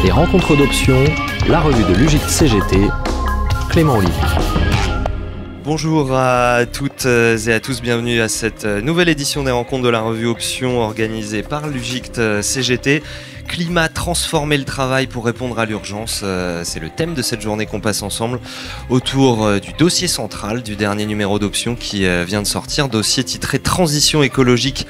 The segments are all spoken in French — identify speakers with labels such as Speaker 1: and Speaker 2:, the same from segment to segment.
Speaker 1: Les rencontres d'options, la revue de l'UGIC CGT, Clément Olivier.
Speaker 2: Bonjour à toutes et à tous, bienvenue à cette nouvelle édition des rencontres de la revue Options organisée par l'UGIC CGT. Climat, transformer le travail pour répondre à l'urgence, c'est le thème de cette journée qu'on passe ensemble autour du dossier central du dernier numéro d'Options qui vient de sortir, dossier titré Transition écologique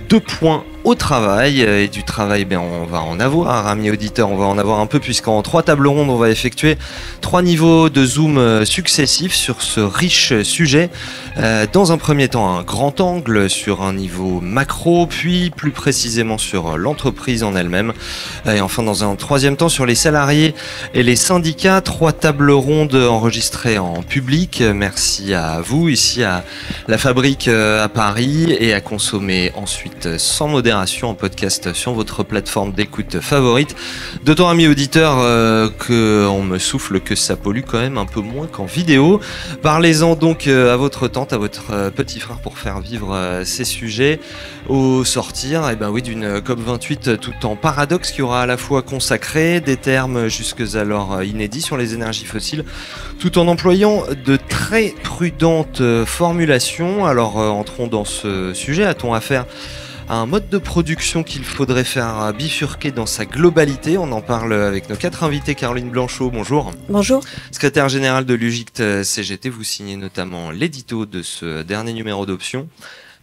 Speaker 2: 2 points au travail. Et du travail, on va en avoir, amis auditeurs, on va en avoir un peu puisqu'en 3 tables rondes, on va effectuer 3 niveaux de zoom successifs sur ce riche sujet. Dans un premier temps, un grand angle sur un niveau macro, puis plus précisément sur l'entreprise en elle-même. Et enfin, dans un troisième temps, sur les salariés et les syndicats. 3 tables rondes enregistrées en public. Merci à vous, ici à la Fabrique à Paris, et à consommer ensuite sans modération en podcast sur votre plateforme d'écoute favorite. D'autant, amis auditeurs, qu'on me souffle que ça pollue quand même un peu moins qu'en vidéo. Parlez-en donc à votre tante, à votre petit frère pour faire vivre ces sujets au sortir d'une COP28 tout en paradoxe qui aura à la fois consacré des termes jusqu'alors inédits sur les énergies fossiles tout en employant de très prudentes formulations. Alors entrons dans ce sujet. A-t-on affaire à un mode de production qu'il faudrait faire bifurquer dans sa globalité? On en parle avec nos 4 invités. Caroline Blanchot, bonjour.
Speaker 3: Bonjour.
Speaker 2: Secrétaire générale de l'UGIC CGT, vous signez notamment l'édito de ce dernier numéro d'Options.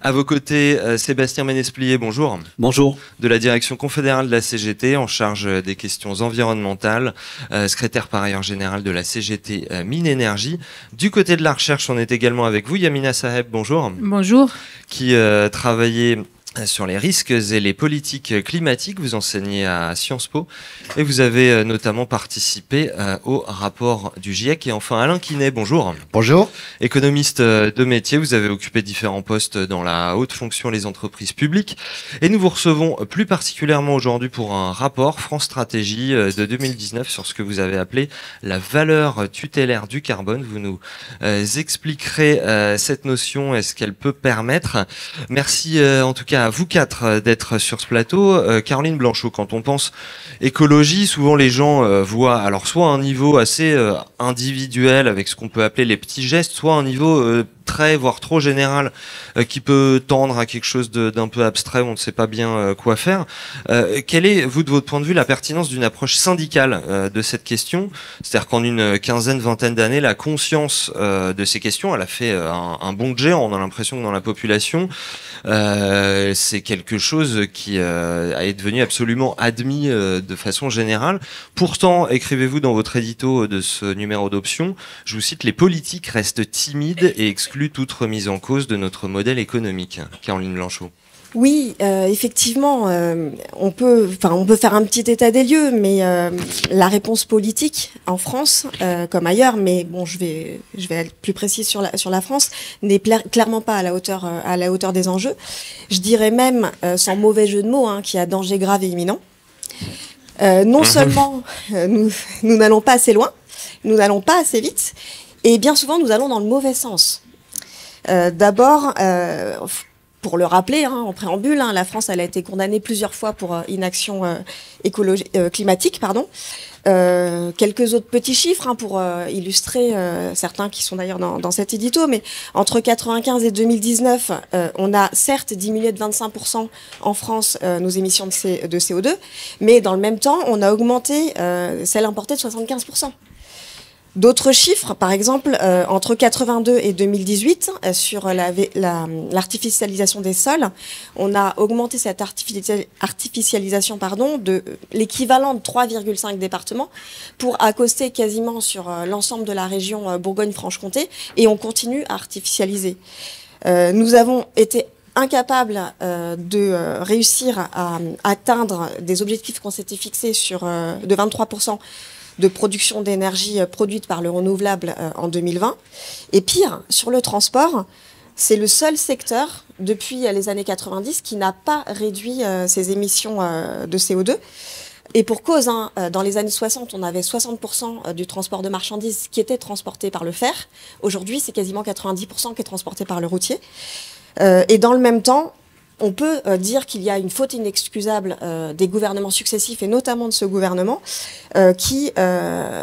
Speaker 2: À vos côtés, Sébastien Ménesplier, bonjour.
Speaker 4: Bonjour. De
Speaker 2: la direction confédérale de la CGT, en charge des questions environnementales, secrétaire par ailleurs général de la CGT Mine Énergie. Du côté de la recherche, on est également avec vous, Yamina Saheb, bonjour.
Speaker 3: Bonjour.
Speaker 2: Qui travaillait sur les risques et les politiques climatiques. Vous enseignez à Sciences Po et vous avez notamment participé au rapport du GIEC. Et enfin, Alain Quinet, bonjour.
Speaker 5: Bonjour.
Speaker 2: Économiste de métier, vous avez occupé différents postes dans la haute fonction, les entreprises publiques. Et nous vous recevons plus particulièrement aujourd'hui pour un rapport France Stratégie de 2019 sur ce que vous avez appelé la valeur tutélaire du carbone. Vous nous expliquerez cette notion et ce qu'elle peut permettre. Merci en tout cas à vous 4 d'être sur ce plateau. Caroline Blanchot, quand on pense écologie, souvent les gens voient alors soit un niveau assez individuel avec ce qu'on peut appeler les petits gestes, soit un niveau très, voire trop général, qui peut tendre à quelque chose d'un peu abstrait, on ne sait pas bien quoi faire. Quelle est, vous, de votre point de vue, la pertinence d'une approche syndicale de cette question? C'est-à-dire qu'en une quinzaine, vingtaine d'années, la conscience de ces questions, elle a fait un bond de géant. On a l'impression que dans la population, c'est quelque chose qui est devenu absolument admis de façon générale. Pourtant, écrivez-vous dans votre édito de ce numéro d'Options, je vous cite, les politiques restent timides et excluent toute remise en cause de notre modèle économique. Caroline Blanchot.
Speaker 3: Oui, effectivement, on peut faire un petit état des lieux, mais la réponse politique en France, comme ailleurs, mais bon, je vais être plus précise sur la France, n'est clairement pas à la hauteur des enjeux. Je dirais même, sans mauvais jeu de mots, qu'il y a danger grave et imminent. Non seulement nous n'allons pas assez loin, nous n'allons pas assez vite, et bien souvent nous allons dans le mauvais sens. D'abord, pour le rappeler, en préambule, la France elle a été condamnée plusieurs fois pour inaction climatique. Quelques autres petits chiffres pour illustrer, certains qui sont d'ailleurs dans cet édito, mais entre 1995 et 2019, on a certes diminué de 25% en France nos émissions de CO2, mais dans le même temps, on a augmenté celles importées de 75%. D'autres chiffres, par exemple, entre 82 et 2018, sur l'artificialisation des sols, on a augmenté cette artificialisation de l'équivalent de 3,5 départements pour accoster quasiment sur l'ensemble de la région Bourgogne-Franche-Comté, et on continue à artificialiser. Nous avons été incapables de réussir à atteindre des objectifs qu'on s'était fixés de 23% de production d'énergie produite par le renouvelable en 2020. Et pire, sur le transport, c'est le seul secteur depuis les années 90 qui n'a pas réduit ses émissions de CO2. Et pour cause, dans les années 60, on avait 60% du transport de marchandises qui était transporté par le fer. Aujourd'hui, c'est quasiment 90% qui est transporté par le routier. Et dans le même temps, on peut dire qu'il y a une faute inexcusable des gouvernements successifs, et notamment de ce gouvernement, qui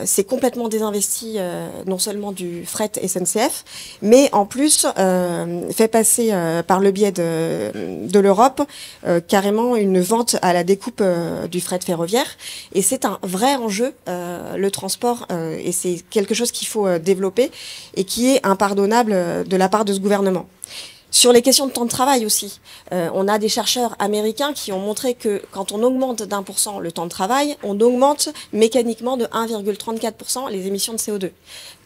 Speaker 3: s'est complètement désinvesti non seulement du fret SNCF, mais en plus fait passer par le biais de l'Europe carrément une vente à la découpe du fret ferroviaire. Et c'est un vrai enjeu, le transport, et c'est quelque chose qu'il faut développer et qui est impardonnable de la part de ce gouvernement. Sur les questions de temps de travail aussi, on a des chercheurs américains qui ont montré que quand on augmente d'1% le temps de travail, on augmente mécaniquement de 1,34% les émissions de CO2.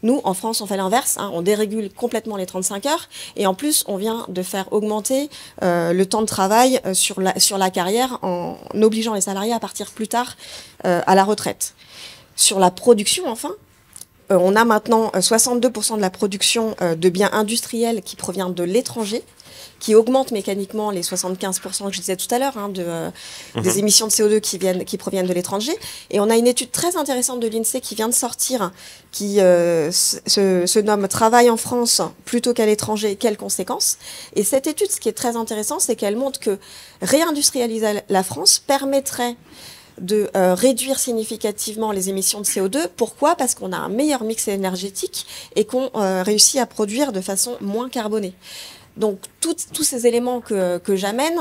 Speaker 3: Nous, en France, on fait l'inverse, hein, on dérégule complètement les 35 heures, et en plus, on vient de faire augmenter le temps de travail sur la carrière en obligeant les salariés à partir plus tard à la retraite. Sur la production, enfin, on a maintenant 62% de la production de biens industriels qui provient de l'étranger, qui augmente mécaniquement les 75% que je disais tout à l'heure, hein, des émissions de CO2 qui proviennent de l'étranger. Et on a une étude très intéressante de l'INSEE qui vient de sortir, qui se nomme « Travail en France plutôt qu'à l'étranger, quelles conséquences ?» Et cette étude, ce qui est très intéressant, c'est qu'elle montre que réindustrialiser la France permettrait de réduire significativement les émissions de CO2. Pourquoi? Parce qu'on a un meilleur mix énergétique et qu'on réussit à produire de façon moins carbonée. Donc tous ces éléments que j'amène,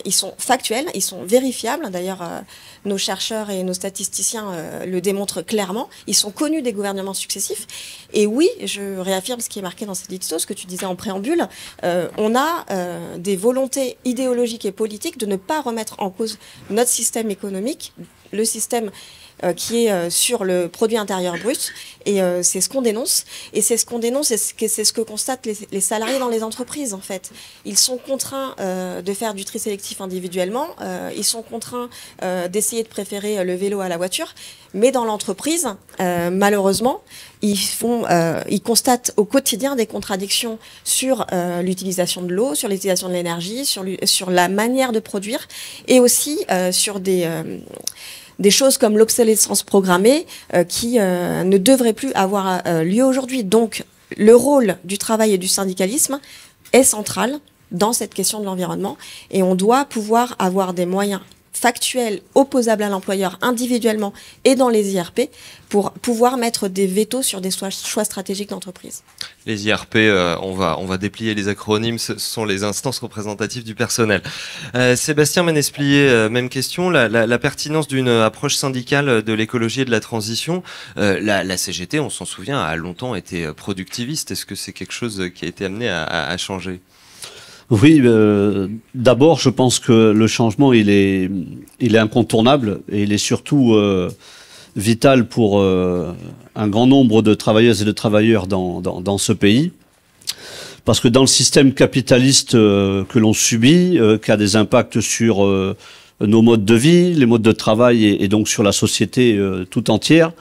Speaker 3: ils sont factuels, ils sont vérifiables. D'ailleurs, nos chercheurs et nos statisticiens le démontrent clairement. Ils sont connus des gouvernements successifs. Et oui, je réaffirme ce qui est marqué dans cette édito, ce que tu disais en préambule. On a des volontés idéologiques et politiques de ne pas remettre en cause notre système économique, le système qui est sur le produit intérieur brut, et c'est ce qu'on dénonce, et c'est ce qu'on dénonce, et c'est ce que constatent les salariés dans les entreprises, en fait. Ils sont contraints de faire du tri sélectif individuellement, ils sont contraints d'essayer de préférer le vélo à la voiture, mais dans l'entreprise, malheureusement, ils constatent au quotidien des contradictions sur l'utilisation de l'eau, sur l'utilisation de l'énergie, sur la manière de produire, et aussi sur des choses comme l'obsolescence programmée qui ne devraient plus avoir lieu aujourd'hui. Donc, le rôle du travail et du syndicalisme est central dans cette question de l'environnement, et on doit pouvoir avoir des moyens factuels opposables à l'employeur individuellement et dans les IRP pour pouvoir mettre des vétos sur des choix stratégiques d'entreprise.
Speaker 2: Les IRP, on va déplier les acronymes, ce sont les instances représentatives du personnel. Sébastien Manesplier, même question, la pertinence d'une approche syndicale de l'écologie et de la transition. La CGT, on s'en souvient, a longtemps été productiviste. Est-ce que c'est quelque chose qui a été amené à changer ?
Speaker 4: Oui, d'abord, je pense que le changement, il est incontournable, et il est surtout vital pour un grand nombre de travailleuses et de travailleurs dans ce pays. Parce que dans le système capitaliste que l'on subit, qui a des impacts sur nos modes de vie, les modes de travail et donc sur la société tout entière,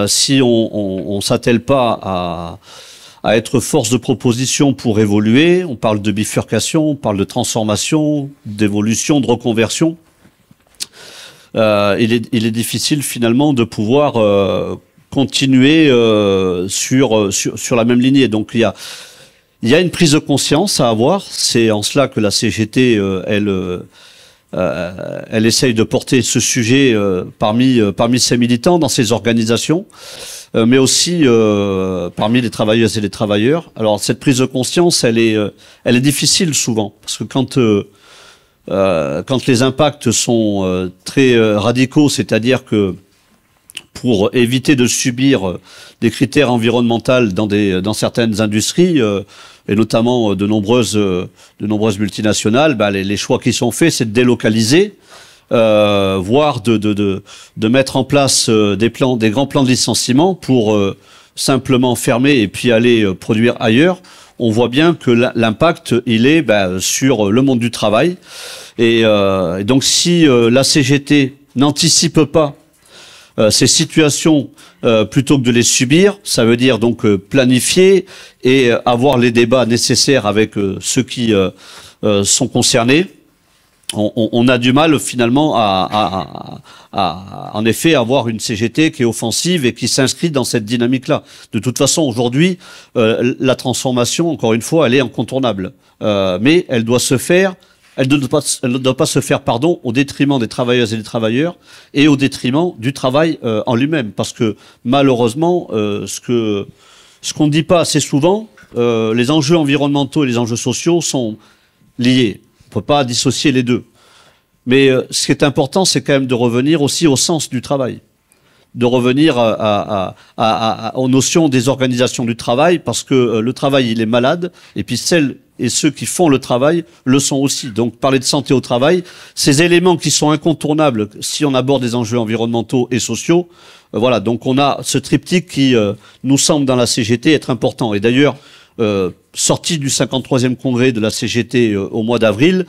Speaker 4: si on s'attelle pas à être force de proposition pour évoluer, on parle de bifurcation, on parle de transformation, d'évolution, de reconversion. Il est difficile finalement de pouvoir continuer sur la même lignée. Donc il y a une prise de conscience à avoir. C'est en cela que la CGT elle essaye de porter ce sujet parmi ses militants dans ses organisations, mais aussi parmi les travailleuses et les travailleurs. Alors cette prise de conscience, elle est difficile souvent, parce que quand les impacts sont très radicaux, c'est-à-dire que pour éviter de subir des critères environnementaux dans certaines industries, et notamment de nombreuses multinationales, les choix qui sont faits, c'est de délocaliser, voire de mettre en place des grands plans de licenciement pour simplement fermer et puis aller produire ailleurs. On voit bien que l'impact, il est sur le monde du travail. Et donc si la CGT n'anticipe pas ces situations plutôt que de les subir, ça veut dire donc planifier et avoir les débats nécessaires avec ceux qui sont concernés. On a du mal finalement à en effet avoir une CGT qui est offensive et qui s'inscrit dans cette dynamique-là. De toute façon, aujourd'hui, la transformation, encore une fois, elle est incontournable. Mais elle doit se faire elle ne doit pas se faire, au détriment des travailleuses et des travailleurs et au détriment du travail en lui-même. Parce que malheureusement, ce qu'on ne dit pas assez souvent, les enjeux environnementaux et les enjeux sociaux sont liés. On ne peut pas dissocier les deux. Mais ce qui est important, c'est quand même de revenir aussi au sens du travail, de revenir aux notions des organisations du travail, parce que le travail, il est malade, et puis celles et ceux qui font le travail le sont aussi. Donc parler de santé au travail, ces éléments qui sont incontournables si on aborde des enjeux environnementaux et sociaux, voilà, donc on a ce triptyque qui nous semble dans la CGT être important. Et d'ailleurs, sorti du 53e congrès de la CGT au mois d'avril,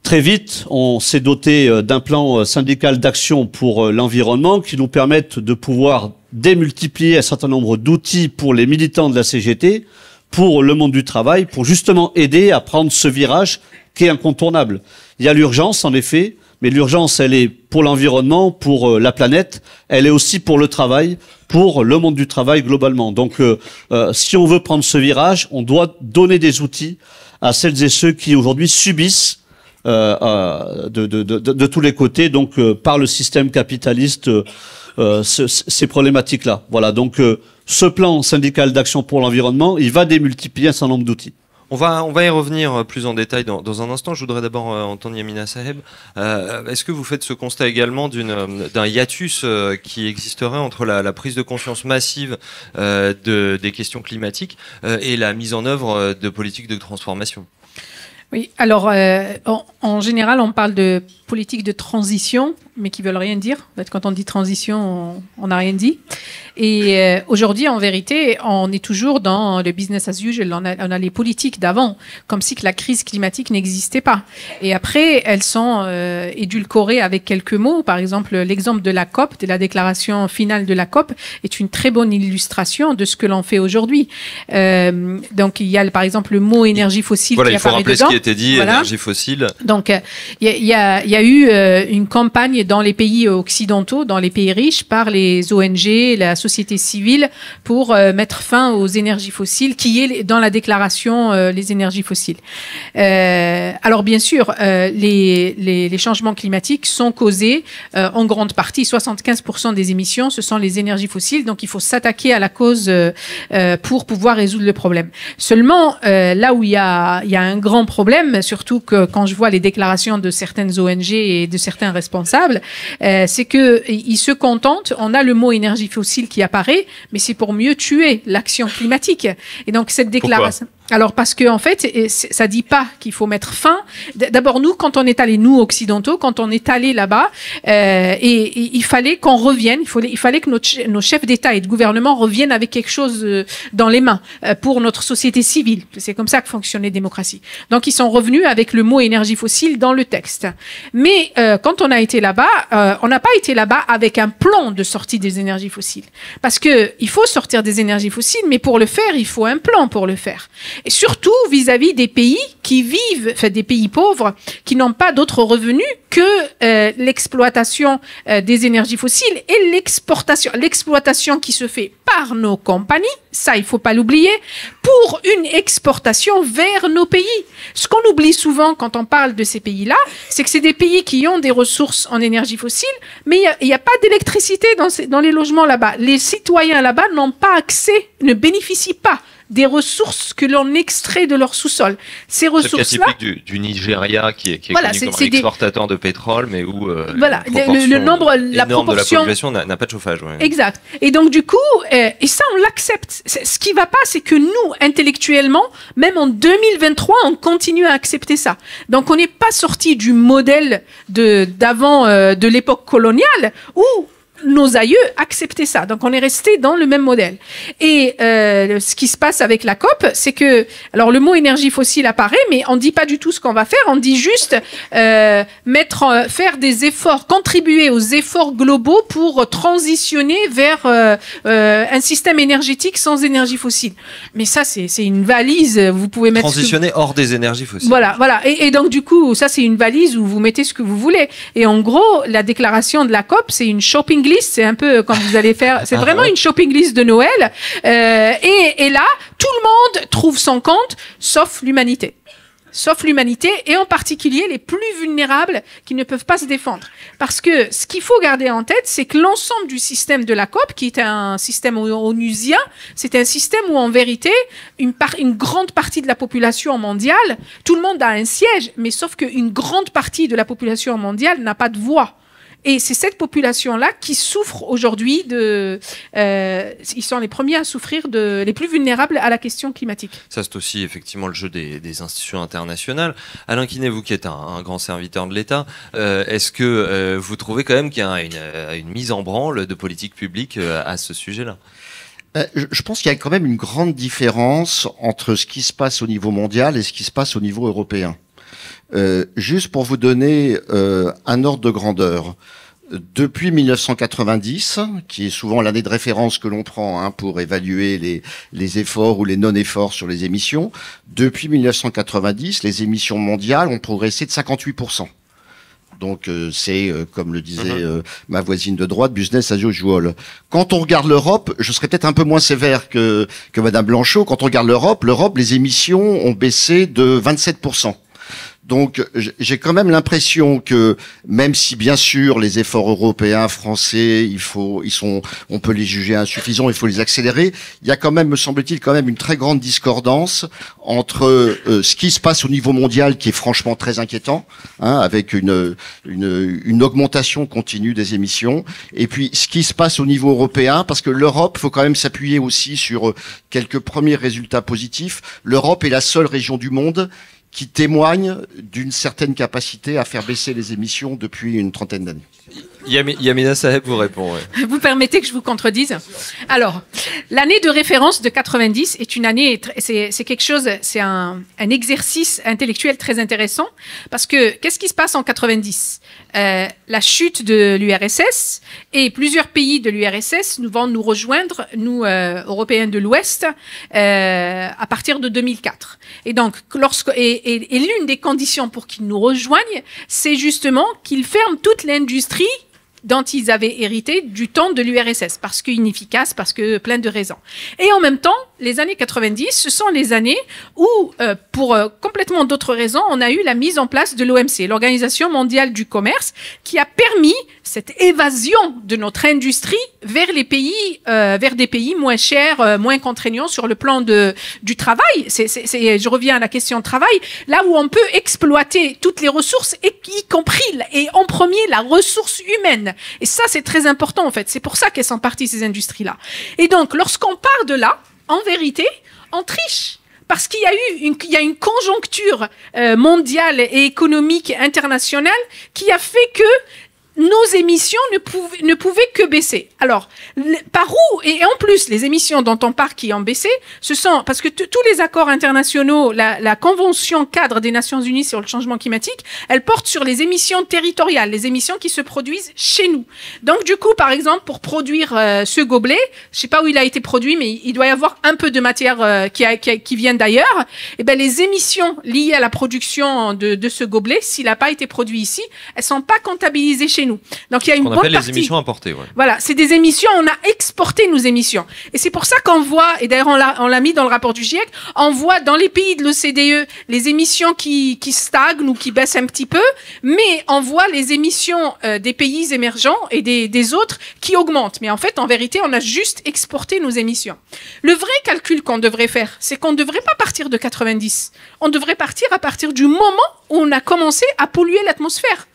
Speaker 4: très vite, on s'est doté d'un plan syndical d'action pour l'environnement qui nous permettent de pouvoir démultiplier un certain nombre d'outils pour les militants de la CGT, pour le monde du travail, pour justement aider à prendre ce virage qui est incontournable. Il y a l'urgence, en effet, mais l'urgence, elle est pour l'environnement, pour la planète, elle est aussi pour le travail, pour le monde du travail globalement. Donc, si on veut prendre ce virage, on doit donner des outils à celles et ceux qui aujourd'hui subissent de tous les côtés, donc par le système capitaliste, ces problématiques-là. Voilà, donc ce plan syndical d'action pour l'environnement, il va démultiplier un certain nombre d'outils.
Speaker 2: On va y revenir plus en détail dans un instant. Je voudrais d'abord entendre Yamina Saheb. Est-ce que vous faites ce constat également d'un hiatus qui existerait entre la prise de conscience massive des questions climatiques et la mise en œuvre de politiques de transformation ?
Speaker 5: Oui, alors en général, on parle de politique de transition, mais qui veulent rien dire. En fait, quand on dit transition, on n'a rien dit. Et aujourd'hui, en vérité, on est toujours dans le business as usual. On a les politiques d'avant, comme si que la crise climatique n'existait pas. Et après, elles sont édulcorées avec quelques mots. Par exemple, l'exemple de la COP, de la déclaration finale de la COP, est une très bonne illustration de ce que l'on fait aujourd'hui. Donc, il y a par exemple le mot énergie fossile qui apparaît dedans.
Speaker 2: Voilà, il faut rappeler ce qui était dit, voilà. Énergie fossile.
Speaker 5: Donc, il y a eu une campagne dans les pays occidentaux, dans les pays riches, par les ONG, la société civile, pour mettre fin aux énergies fossiles, qui est dans la déclaration les énergies fossiles. Alors, bien sûr, les changements climatiques sont causés en grande partie, 75% des émissions, ce sont les énergies fossiles, donc il faut s'attaquer à la cause pour pouvoir résoudre le problème. Seulement, là où il y a un grand problème, surtout que quand je vois les déclarations de certaines ONG et de certains responsables, c'est qu'ils se contentent, on a le mot énergie fossile qui apparaît, mais c'est pour mieux tuer l'action climatique. Et donc cette déclaration... Alors parce que en fait, ça dit pas qu'il faut mettre fin. D'abord nous, quand on est allé, nous occidentaux, quand on est allé là-bas, et il fallait qu'on revienne. Il fallait que nos chefs d'État et de gouvernement reviennent avec quelque chose dans les mains pour notre société civile. C'est comme ça que fonctionne les démocraties. Donc ils sont revenus avec le mot énergie fossile dans le texte. Mais quand on a été là-bas, on n'a pas été là-bas avec un plan de sortie des énergies fossiles, parce que il faut sortir des énergies fossiles, mais pour le faire, il faut un plan pour le faire. Et surtout vis-à-vis des pays qui vivent, enfin des pays pauvres, qui n'ont pas d'autres revenus que l'exploitation des énergies fossiles et l'exploitation qui se fait par nos compagnies, ça il faut pas l'oublier, pour une exportation vers nos pays. Ce qu'on oublie souvent quand on parle de ces pays-là, c'est que c'est des pays qui ont des ressources en énergie fossile, mais il n'y a pas d'électricité dans les logements là-bas. Les citoyens là-bas n'ont pas accès, ne bénéficient pas des ressources que l'on extrait de leur sous-sol. Ces ressources-là...
Speaker 2: C'est le cas typique du Nigeria qui est voilà, connu comme un exportateur de pétrole, mais où
Speaker 5: voilà, la proportion
Speaker 2: de la population n'a pas de chauffage. Ouais.
Speaker 5: Exact. Et donc du coup, et ça on l'accepte. Ce qui va pas, c'est que nous, intellectuellement, même en 2023, on continue à accepter ça. Donc on n'est pas sorti du modèle d'avant de l'époque coloniale où nos aïeux acceptaient ça. Donc, on est resté dans le même modèle. Et ce qui se passe avec la COP, c'est que... Alors, le mot énergie fossile apparaît, mais on ne dit pas du tout ce qu'on va faire. On dit juste faire des efforts, contribuer aux efforts globaux pour transitionner vers un système énergétique sans énergie fossile. Mais ça, c'est une valise. Vous pouvez mettre...
Speaker 2: Transitionner hors des énergies fossiles.
Speaker 5: Voilà. Et donc, du coup, ça, c'est une valise où vous mettez ce que vous voulez. Et en gros, la déclaration de la COP, c'est une shopping list, c'est un peu comme vous allez faire, c'est vraiment une shopping list de Noël, et là, tout le monde trouve son compte, sauf l'humanité. sauf l'humanité, et en particulier les plus vulnérables qui ne peuvent pas se défendre. Parce que ce qu'il faut garder en tête, c'est que l'ensemble du système de la COP, qui est un système onusien, c'est un système où en vérité, une grande partie de la population mondiale, tout le monde a un siège, mais sauf qu'une grande partie de la population mondiale n'a pas de voix. Et c'est cette population-là qui souffre aujourd'hui ils sont les premiers à souffrir les plus vulnérables à la question climatique.
Speaker 2: Ça, c'est aussi effectivement le jeu des institutions internationales. Alain Quinet, vous qui êtes un grand serviteur de l'État, est-ce que vous trouvez quand même qu'il y a une mise en branle de politique publique à ce sujet-là ?
Speaker 6: Je pense qu'il y a quand même une grande différence entre ce qui se passe au niveau mondial et ce qui se passe au niveau européen. Juste pour vous donner un ordre de grandeur, depuis 1990, qui est souvent l'année de référence que l'on prend pour évaluer les efforts ou les non-efforts sur les émissions, depuis 1990, les émissions mondiales ont progressé de 58%. Donc c'est, comme le disait ma voisine de droite, business as usual. Quand on regarde l'Europe, je serais peut-être un peu moins sévère que Madame Blanchot, quand on regarde l'Europe, les émissions ont baissé de 27%. Donc, j'ai quand même l'impression que, même si bien sûr les efforts européens, français, on peut les juger insuffisants, il faut les accélérer. Il y a quand même, me semble-t-il, une très grande discordance entre ce qui se passe au niveau mondial, qui est franchement très inquiétant, avec une augmentation continue des émissions, et puis ce qui se passe au niveau européen, parce que l'Europe, faut quand même s'appuyer aussi sur quelques premiers résultats positifs. L'Europe est la seule région du monde qui témoigne d'une certaine capacité à faire baisser les émissions depuis une trentaine d'années.
Speaker 2: Yamina Saheb vous répond. Ouais.
Speaker 5: Vous permettez que je vous contredise ? Alors, l'année de référence de 90 est une année, c'est quelque chose, c'est un exercice intellectuel très intéressant, parce que qu'est-ce qui se passe en 90 ? La chute de l'URSS, et plusieurs pays de l'URSS vont nous rejoindre, nous Européens de l'Ouest, à partir de 2004. Et donc, et l'une des conditions pour qu'ils nous rejoignent, c'est justement qu'ils ferment toute l'industrie dont ils avaient hérité du temps de l'URSS, parce qu'inefficace, parce que plein de raisons. Et en même temps, les années 90, ce sont les années où, pour complètement d'autres raisons, on a eu la mise en place de l'OMC, l'Organisation mondiale du commerce, qui a permis cette évasion de notre industrie vers vers des pays moins chers, moins contraignants sur le plan du travail. Je reviens à la question de travail, là où on peut exploiter toutes les ressources, y compris et en premier la ressource humaine. Et ça, c'est très important, en fait. C'est pour ça qu'elles sont parties, ces industries-là. Et donc, lorsqu'on part de là, en vérité, on triche. Parce qu'il y a une conjoncture mondiale et économique internationale qui a fait que nos émissions ne pouvaient que baisser. Alors, par où, et en plus, les émissions dont on parle qui ont baissé, ce sont, parce que tous les accords internationaux, la Convention cadre des Nations Unies sur le changement climatique, elle porte sur les émissions territoriales, les émissions qui se produisent chez nous. Donc, du coup, par exemple, pour produire ce gobelet, je sais pas où il a été produit, mais il doit y avoir un peu de matière qui vient d'ailleurs, et ben, les émissions liées à la production de ce gobelet, s'il n'a pas été produit ici, elles sont pas comptabilisées chez nous. Donc il y a une bonne partie. On appelle les
Speaker 2: émissions importées. Ouais.
Speaker 5: Voilà, c'est des émissions, on a exporté nos émissions. Et c'est pour ça qu'on voit, et d'ailleurs on l'a mis dans le rapport du GIEC, on voit dans les pays de l'OCDE les émissions qui stagnent ou qui baissent un petit peu, mais on voit les émissions des pays émergents et des autres qui augmentent. Mais en fait, en vérité, on a juste exporté nos émissions. Le vrai calcul qu'on devrait faire, c'est qu'on ne devrait pas partir de 90. On devrait partir à partir du moment où on a commencé à polluer l'atmosphère.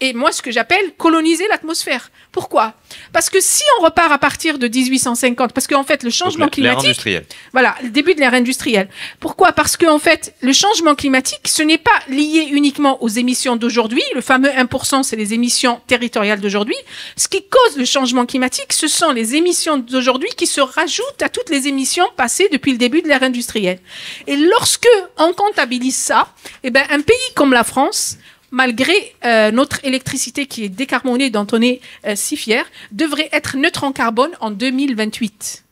Speaker 5: Et moi, ce que j'appelle coloniser l'atmosphère. Pourquoi ? Parce que si on repart à partir de 1850, parce qu'en fait, le changement climatique...
Speaker 2: L'ère industrielle.
Speaker 5: Voilà, le début de l'ère industrielle. Pourquoi ? Parce qu'en fait, le changement climatique, ce n'est pas lié uniquement aux émissions d'aujourd'hui. Le fameux 1%, c'est les émissions territoriales d'aujourd'hui. Ce qui cause le changement climatique, ce sont les émissions d'aujourd'hui qui se rajoutent à toutes les émissions passées depuis le début de l'ère industrielle. Et lorsque on comptabilise ça, eh ben, un pays comme la France, malgré notre électricité qui est décarbonée, dont on est si fier, devrait être neutre en carbone en 2028.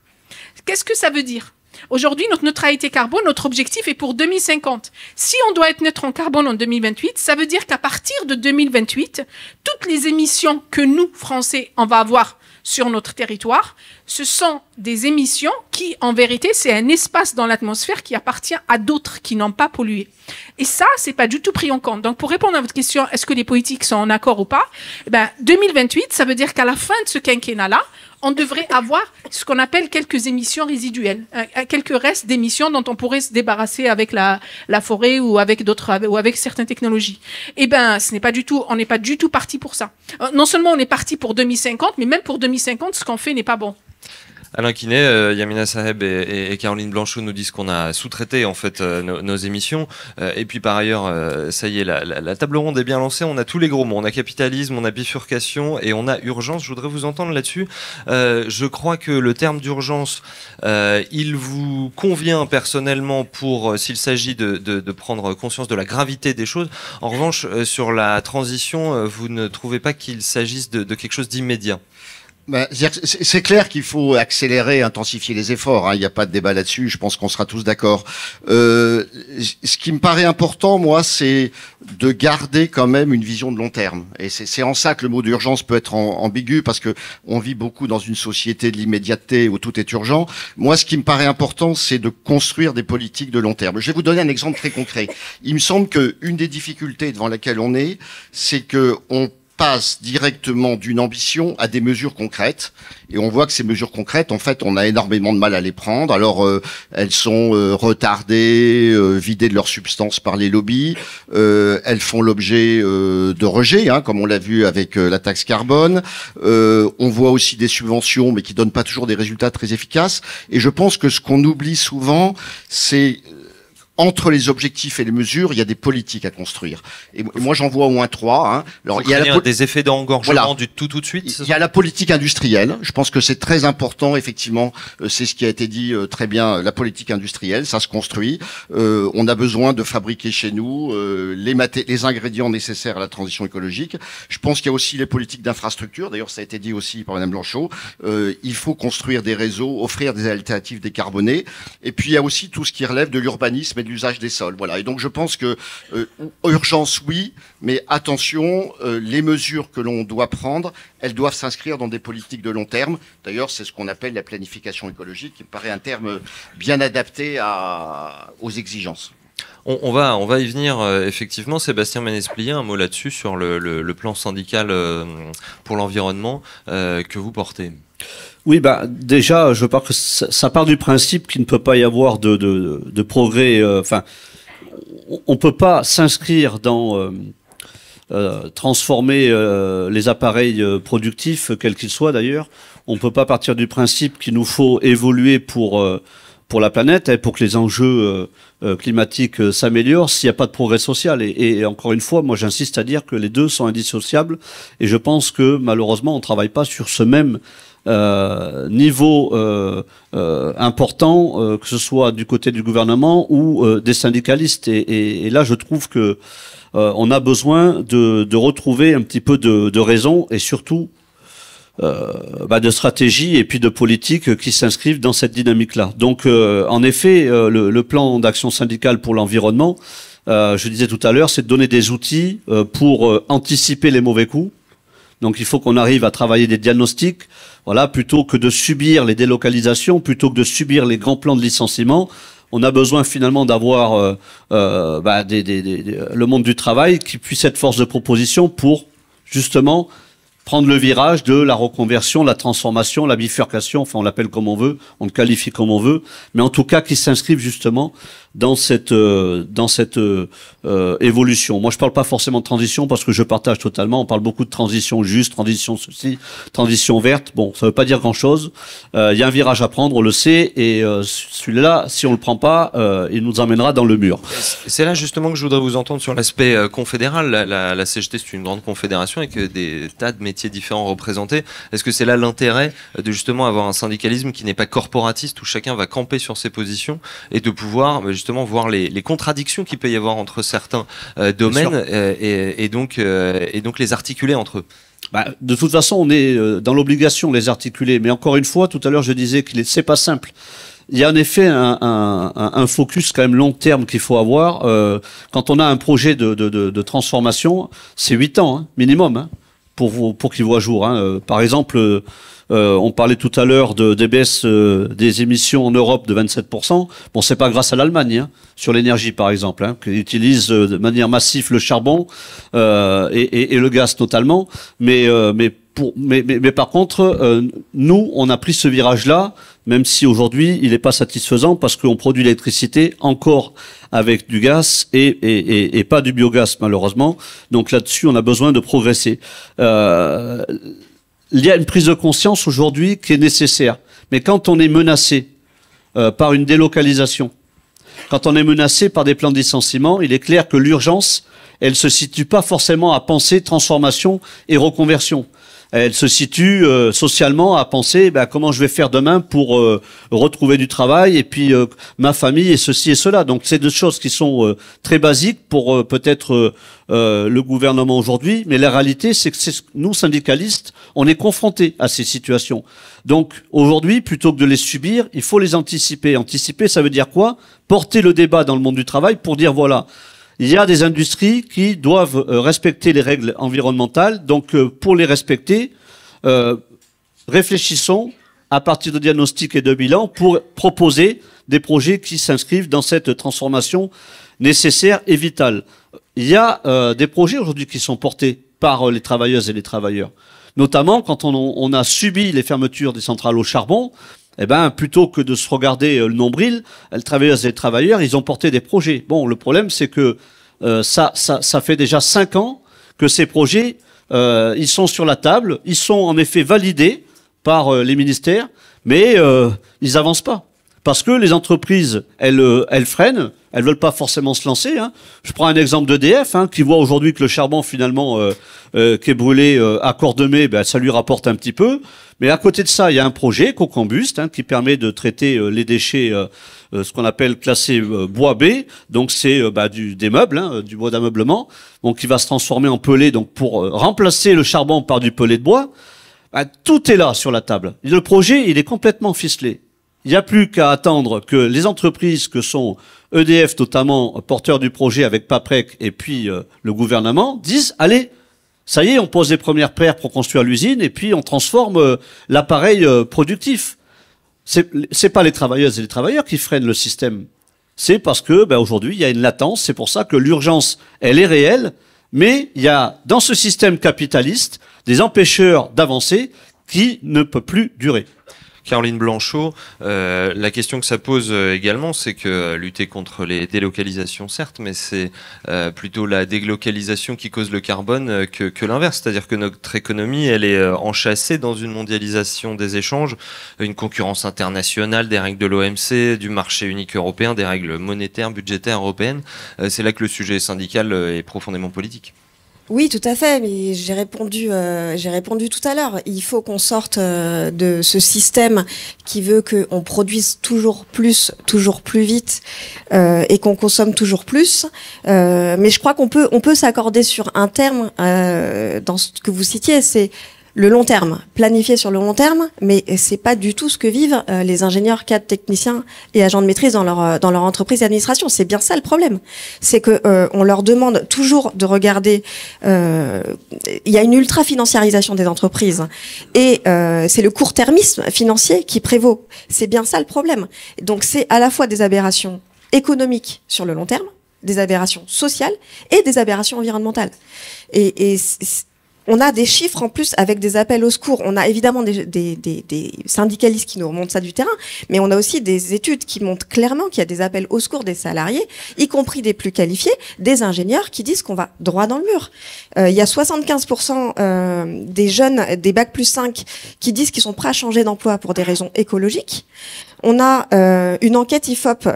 Speaker 5: Qu'est-ce que ça veut dire ? Aujourd'hui, notre neutralité carbone, notre objectif est pour 2050. Si on doit être neutre en carbone en 2028, ça veut dire qu'à partir de 2028, toutes les émissions que nous, Français, on va avoir sur notre territoire, ce sont des émissions qui, en vérité, c'est un espace dans l'atmosphère qui appartient à d'autres qui n'ont pas pollué. Et ça, c'est pas du tout pris en compte. Donc, pour répondre à votre question, est-ce que les politiques sont en accord ou pas? 2028, ça veut dire qu'à la fin de ce quinquennat-là, on devrait avoir ce qu'on appelle quelques émissions résiduelles, quelques restes d'émissions dont on pourrait se débarrasser avec la forêt ou avec d'autres, ou avec certaines technologies. Ce n'est pas du tout, on n'est pas du tout parti pour ça. Non seulement on est parti pour 2050, mais même pour 2050, ce qu'on fait n'est pas bon.
Speaker 2: Alain Quinet, Yamina Saheb et Caroline Blanchot nous disent qu'on a sous-traité en fait nos émissions. Et puis par ailleurs, ça y est, la table ronde est bien lancée. On a tous les gros mots. On a capitalisme, on a bifurcation et on a urgence. Je voudrais vous entendre là-dessus. Je crois que le terme d'urgence, il vous convient personnellement pour s'il s'agit de prendre conscience de la gravité des choses. En revanche, sur la transition, vous ne trouvez pas qu'il s'agisse de quelque chose d'immédiat?
Speaker 6: C'est clair qu'il faut accélérer, intensifier les efforts. Hein. Il n'y a pas de débat là-dessus. Je pense qu'on sera tous d'accord. Ce qui me paraît important, moi, c'est de garder quand même une vision de long terme. Et c'est en ça que le mot d'urgence peut être ambigu, parce que on vit beaucoup dans une société de l'immédiateté où tout est urgent. Moi, ce qui me paraît important, c'est de construire des politiques de long terme. Je vais vous donner un exemple très concret. Il me semble qu'une des difficultés devant laquelle on est, c'est que on passe directement d'une ambition à des mesures concrètes, et on voit que ces mesures concrètes, en fait, on a énormément de mal à les prendre. Alors, elles sont retardées, vidées de leur substance par les lobbies, elles font l'objet de rejets, hein, comme on l'a vu avec la taxe carbone. On voit aussi des subventions, mais qui donnent pas toujours des résultats très efficaces. Et je pense que ce qu'on oublie souvent, c'est entre les objectifs et les mesures, il y a des politiques à construire. Et moi, j'en vois au moins trois. Hein.
Speaker 2: Alors, il y a des effets d'engorgement voilà. du tout de suite.
Speaker 6: Il y a la politique industrielle. Je pense que c'est très important, effectivement. C'est ce qui a été dit très bien. La politique industrielle, ça se construit. On a besoin de fabriquer chez nous les ingrédients nécessaires à la transition écologique. Je pense qu'il y a aussi les politiques d'infrastructure. D'ailleurs, ça a été dit aussi par Madame Blanchot. Il faut construire des réseaux, offrir des alternatives décarbonées. Et puis, il y a aussi tout ce qui relève de l'urbanisme et de l'usage des sols. Voilà. Et donc, je pense que urgence, oui, mais attention, les mesures que l'on doit prendre, elles doivent s'inscrire dans des politiques de long terme. D'ailleurs, c'est ce qu'on appelle la planification écologique, qui me paraît un terme bien adapté aux exigences.
Speaker 2: On va y venir, effectivement. Sébastien Ménesplier, un mot là-dessus sur le plan syndical pour l'environnement que vous portez.
Speaker 4: Oui, déjà, je pense que ça part du principe qu'il ne peut pas y avoir de progrès. Enfin, on peut pas s'inscrire dans transformer les appareils productifs, quels qu'ils soient d'ailleurs. On peut pas partir du principe qu'il nous faut évoluer pour la planète et pour que les enjeux climatiques s'améliorent s'il n'y a pas de progrès social. Et encore une fois, moi j'insiste à dire que les deux sont indissociables. Et je pense que malheureusement, on travaille pas sur ce même niveau important, que ce soit du côté du gouvernement ou des syndicalistes. Et là, je trouve que on a besoin de retrouver un petit peu de raison et surtout de stratégie et puis de politique qui s'inscrivent dans cette dynamique-là. Donc, en effet, le plan d'action syndicale pour l'environnement, je disais tout à l'heure, c'est de donner des outils pour anticiper les mauvais coups. Donc il faut qu'on arrive à travailler des diagnostics, voilà, plutôt que de subir les délocalisations, plutôt que de subir les grands plans de licenciement. On a besoin finalement d'avoir le monde du travail qui puisse être force de proposition pour justement prendre le virage de la reconversion, la transformation, la bifurcation, enfin on l'appelle comme on veut, on le qualifie comme on veut, mais en tout cas qui s'inscrivent justement dans cette évolution. Moi je parle pas forcément de transition parce que je partage totalement, on parle beaucoup de transition juste, transition ceci, transition verte, bon ça veut pas dire grand chose, il y a un virage à prendre, on le sait, et celui-là, si on le prend pas, il nous emmènera dans le mur.
Speaker 2: C'est là justement que je voudrais vous entendre sur l'aspect confédéral. La CGT c'est une grande confédération avec des tas de métiers différents représentés. Est-ce que c'est là l'intérêt de justement avoir un syndicalisme qui n'est pas corporatiste, où chacun va camper sur ses positions et de pouvoir justement voir les contradictions qu'il peut y avoir entre certains domaines et donc les articuler entre eux?
Speaker 4: De toute façon, on est dans l'obligation de les articuler. Mais encore une fois, tout à l'heure, je disais que c'est pas simple. Il y a en effet un focus quand même long terme qu'il faut avoir. Quand on a un projet de transformation, c'est 8 ans, hein, minimum. Hein. pour qu'ils voient jour. Hein. Par exemple, on parlait tout à l'heure des baisses des émissions en Europe de 27%. Bon, c'est pas grâce à l'Allemagne, hein, sur l'énergie par exemple, hein, qui utilise de manière massive le charbon et le gaz totalement. Mais par contre, nous, on a pris ce virage-là, même si aujourd'hui, il n'est pas satisfaisant parce qu'on produit l'électricité encore avec du gaz et pas du biogaz, malheureusement. Donc là-dessus, on a besoin de progresser. Il y a une prise de conscience aujourd'hui qui est nécessaire. Mais quand on est menacé par une délocalisation, quand on est menacé par des plans de licenciement, il est clair que l'urgence, elle se situe pas forcément à penser transformation et reconversion. Elle se situe socialement à penser comment je vais faire demain pour retrouver du travail et puis ma famille et ceci et cela. Donc c'est deux choses qui sont très basiques pour peut-être le gouvernement aujourd'hui, mais la réalité c'est que nous syndicalistes, on est confrontés à ces situations. Donc aujourd'hui, plutôt que de les subir, il faut les anticiper. Anticiper, ça veut dire quoi? Porter le débat dans le monde du travail pour dire voilà, il y a des industries qui doivent respecter les règles environnementales. Donc, pour les respecter, réfléchissons à partir de diagnostics et de bilans pour proposer des projets qui s'inscrivent dans cette transformation nécessaire et vitale. Il y a des projets aujourd'hui qui sont portés par les travailleuses et les travailleurs. Notamment quand on a subi les fermetures des centrales au charbon, eh ben, plutôt que de se regarder le nombril, les travailleuses et les travailleurs, ils ont porté des projets. Bon, le problème, c'est que ça fait déjà 5 ans que ces projets, ils sont sur la table, ils sont en effet validés par les ministères, mais ils avancent pas. Parce que les entreprises, elles freinent, elles veulent pas forcément se lancer. Hein. Je prends un exemple d'EDF, hein, qui voit aujourd'hui que le charbon finalement qui est brûlé à Cordemais, ça lui rapporte un petit peu. Mais à côté de ça, il y a un projet, Cocombuste, hein, qui permet de traiter les déchets, ce qu'on appelle classé bois B. Donc c'est des meubles, hein, du bois d'ameublement, donc qui va se transformer en pellet, donc pour remplacer le charbon par du pellet de bois. Tout est là sur la table. Le projet, il est complètement ficelé. Il n'y a plus qu'à attendre que les entreprises que sont EDF, notamment porteurs du projet avec Paprec et puis le gouvernement, disent allez, ça y est, on pose les premières pierres pour construire l'usine et puis on transforme l'appareil productif. C'est pas les travailleuses et les travailleurs qui freinent le système. C'est parce que aujourd'hui il y a une latence. C'est pour ça que l'urgence elle est réelle, mais il y a dans ce système capitaliste des empêcheurs d'avancer qui ne peut plus durer.
Speaker 2: Caroline Blanchot, la question que ça pose également, c'est que lutter contre les délocalisations, certes, mais c'est plutôt la délocalisation qui cause le carbone que l'inverse. C'est-à-dire que notre économie, elle est enchâssée dans une mondialisation des échanges, une concurrence internationale, des règles de l'OMC, du marché unique européen, des règles monétaires, budgétaires européennes. C'est là que le sujet syndical est profondément politique.
Speaker 3: Oui, tout à fait, mais j'ai répondu tout à l'heure. Il faut qu'on sorte de ce système qui veut qu'on produise toujours plus vite et qu'on consomme toujours plus. Mais je crois qu'on peut s'accorder sur un terme dans ce que vous citiez, c'est le long terme, planifier sur le long terme, mais c'est pas du tout ce que vivent les ingénieurs, cadres, techniciens et agents de maîtrise dans leur entreprise d'administration. C'est bien ça le problème, c'est que on leur demande toujours de regarder. Il y a une ultra financiarisation des entreprises et c'est le court-termisme financier qui prévaut. C'est bien ça le problème. Donc c'est à la fois des aberrations économiques sur le long terme, des aberrations sociales et des aberrations environnementales. On a des chiffres en plus avec des appels au secours. On a évidemment des syndicalistes qui nous remontent ça du terrain, mais on a aussi des études qui montrent clairement qu'il y a des appels au secours des salariés, y compris des plus qualifiés, des ingénieurs qui disent qu'on va droit dans le mur. Il y a 75% des jeunes des bac plus 5 qui disent qu'ils sont prêts à changer d'emploi pour des raisons écologiques. On a une enquête IFOP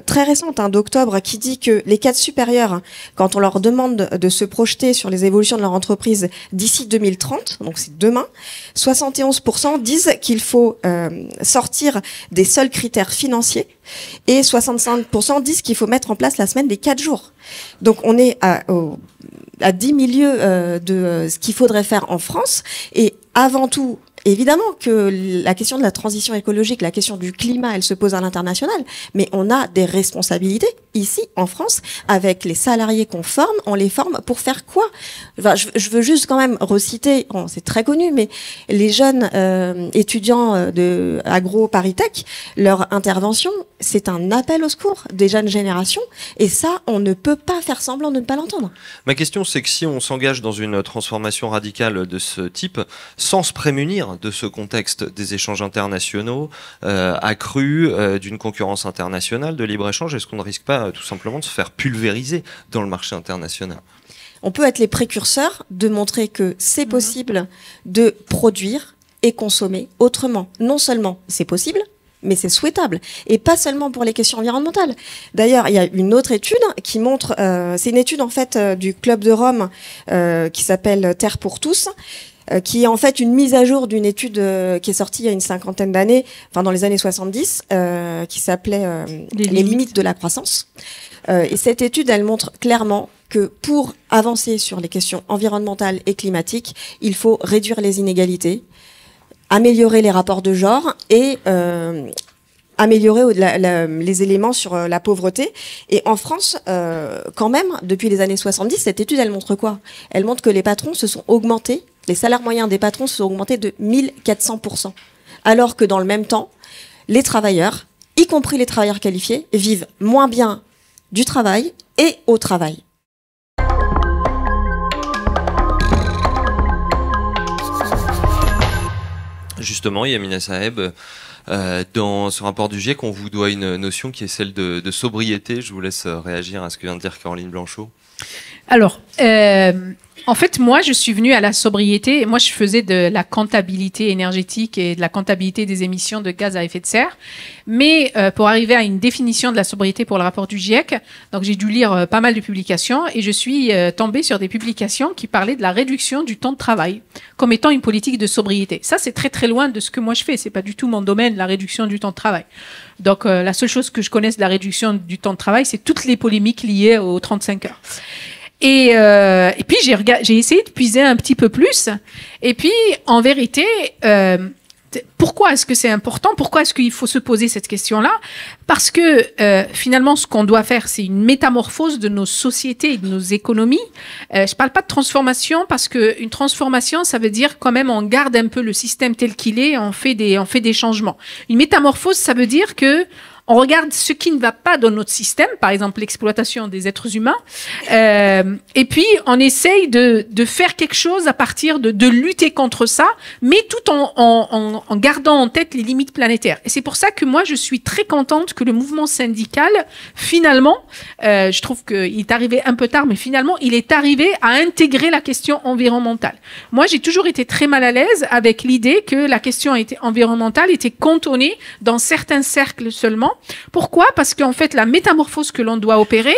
Speaker 3: très récente d'octobre qui dit que les cadres supérieurs, quand on leur demande de se projeter sur les évolutions de leur entreprise d'ici 2030, donc c'est demain, 71% disent qu'il faut sortir des seuls critères financiers et 65% disent qu'il faut mettre en place la semaine des 4 jours. Donc on est à 10 milieux de ce qu'il faudrait faire en France et avant tout, évidemment que la question de la transition écologique, la question du climat, elle se pose à l'international, mais on a des responsabilités ici, en France, avec les salariés qu'on forme, on les forme pour faire quoi? Enfin, je veux juste quand même reciter, bon, c'est très connu, mais les jeunes étudiants de Agro Paris Tech, leur intervention, c'est un appel au secours des jeunes générations, et ça, on ne peut pas faire semblant de ne pas l'entendre.
Speaker 2: Ma question, c'est que si on s'engage dans une transformation radicale de ce type, sans se prémunir de ce contexte des échanges internationaux accrus, d'une concurrence internationale, de libre-échange, est-ce qu'on ne risque pas tout simplement de se faire pulvériser dans le marché international?
Speaker 3: On peut être les précurseurs de montrer que c'est possible de produire et consommer autrement. Non seulement c'est possible, mais c'est souhaitable. Et pas seulement pour les questions environnementales. D'ailleurs, il y a une autre étude qui montre, c'est une étude en fait du Club de Rome qui s'appelle Terre pour tous, qui est en fait une mise à jour d'une étude qui est sortie il y a une cinquantaine d'années, enfin dans les années 70, qui s'appelait Les limites de la croissance. Et cette étude, elle montre clairement que pour avancer sur les questions environnementales et climatiques, il faut réduire les inégalités, améliorer les rapports de genre et améliorer les éléments sur la pauvreté. Et en France, quand même, depuis les années 70, cette étude, elle montre quoi? Elle montre que les patrons se sont augmentés, les salaires moyens des patrons se sont augmentés de 1400%. Alors que dans le même temps, les travailleurs, y compris les travailleurs qualifiés, vivent moins bien du travail et au travail.
Speaker 2: Justement, Yamina Saheb, dans ce rapport du GIEC, on vous doit une notion qui est celle de sobriété. Je vous laisse réagir à ce que vient de dire Caroline Blanchot.
Speaker 5: Alors, en fait, moi, je suis venue à la sobriété. Moi, je faisais de la comptabilité énergétique et de la comptabilité des émissions de gaz à effet de serre. Mais pour arriver à une définition de la sobriété pour le rapport du GIEC, donc j'ai dû lire pas mal de publications et je suis tombée sur des publications qui parlaient de la réduction du temps de travail comme étant une politique de sobriété. Ça, c'est très très loin de ce que moi je fais. C'est pas du tout mon domaine, la réduction du temps de travail. Donc la seule chose que je connaisse de la réduction du temps de travail, c'est toutes les polémiques liées aux 35 heures. Et puis j'ai essayé de puiser un petit peu plus. Et puis en vérité, pourquoi est-ce que c'est important? Pourquoi est-ce qu'il faut se poser cette question-là? Parce que finalement, ce qu'on doit faire, c'est une métamorphose de nos sociétés et de nos économies. Je parle pas de transformation parce que une transformation, ça veut dire quand même on garde un peu le système tel qu'il est, on fait des changements. Une métamorphose, ça veut dire que on regarde ce qui ne va pas dans notre système, par exemple l'exploitation des êtres humains, et puis on essaye de faire quelque chose à partir de lutter contre ça, mais tout en gardant en tête les limites planétaires. Et c'est pour ça que moi je suis très contente que le mouvement syndical, finalement, je trouve qu'il est arrivé un peu tard, mais finalement il est arrivé à intégrer la question environnementale. Moi j'ai toujours été très mal à l'aise avec l'idée que la question environnementale était cantonnée dans certains cercles seulement. Pourquoi? Parce qu'en fait, la métamorphose que l'on doit opérer,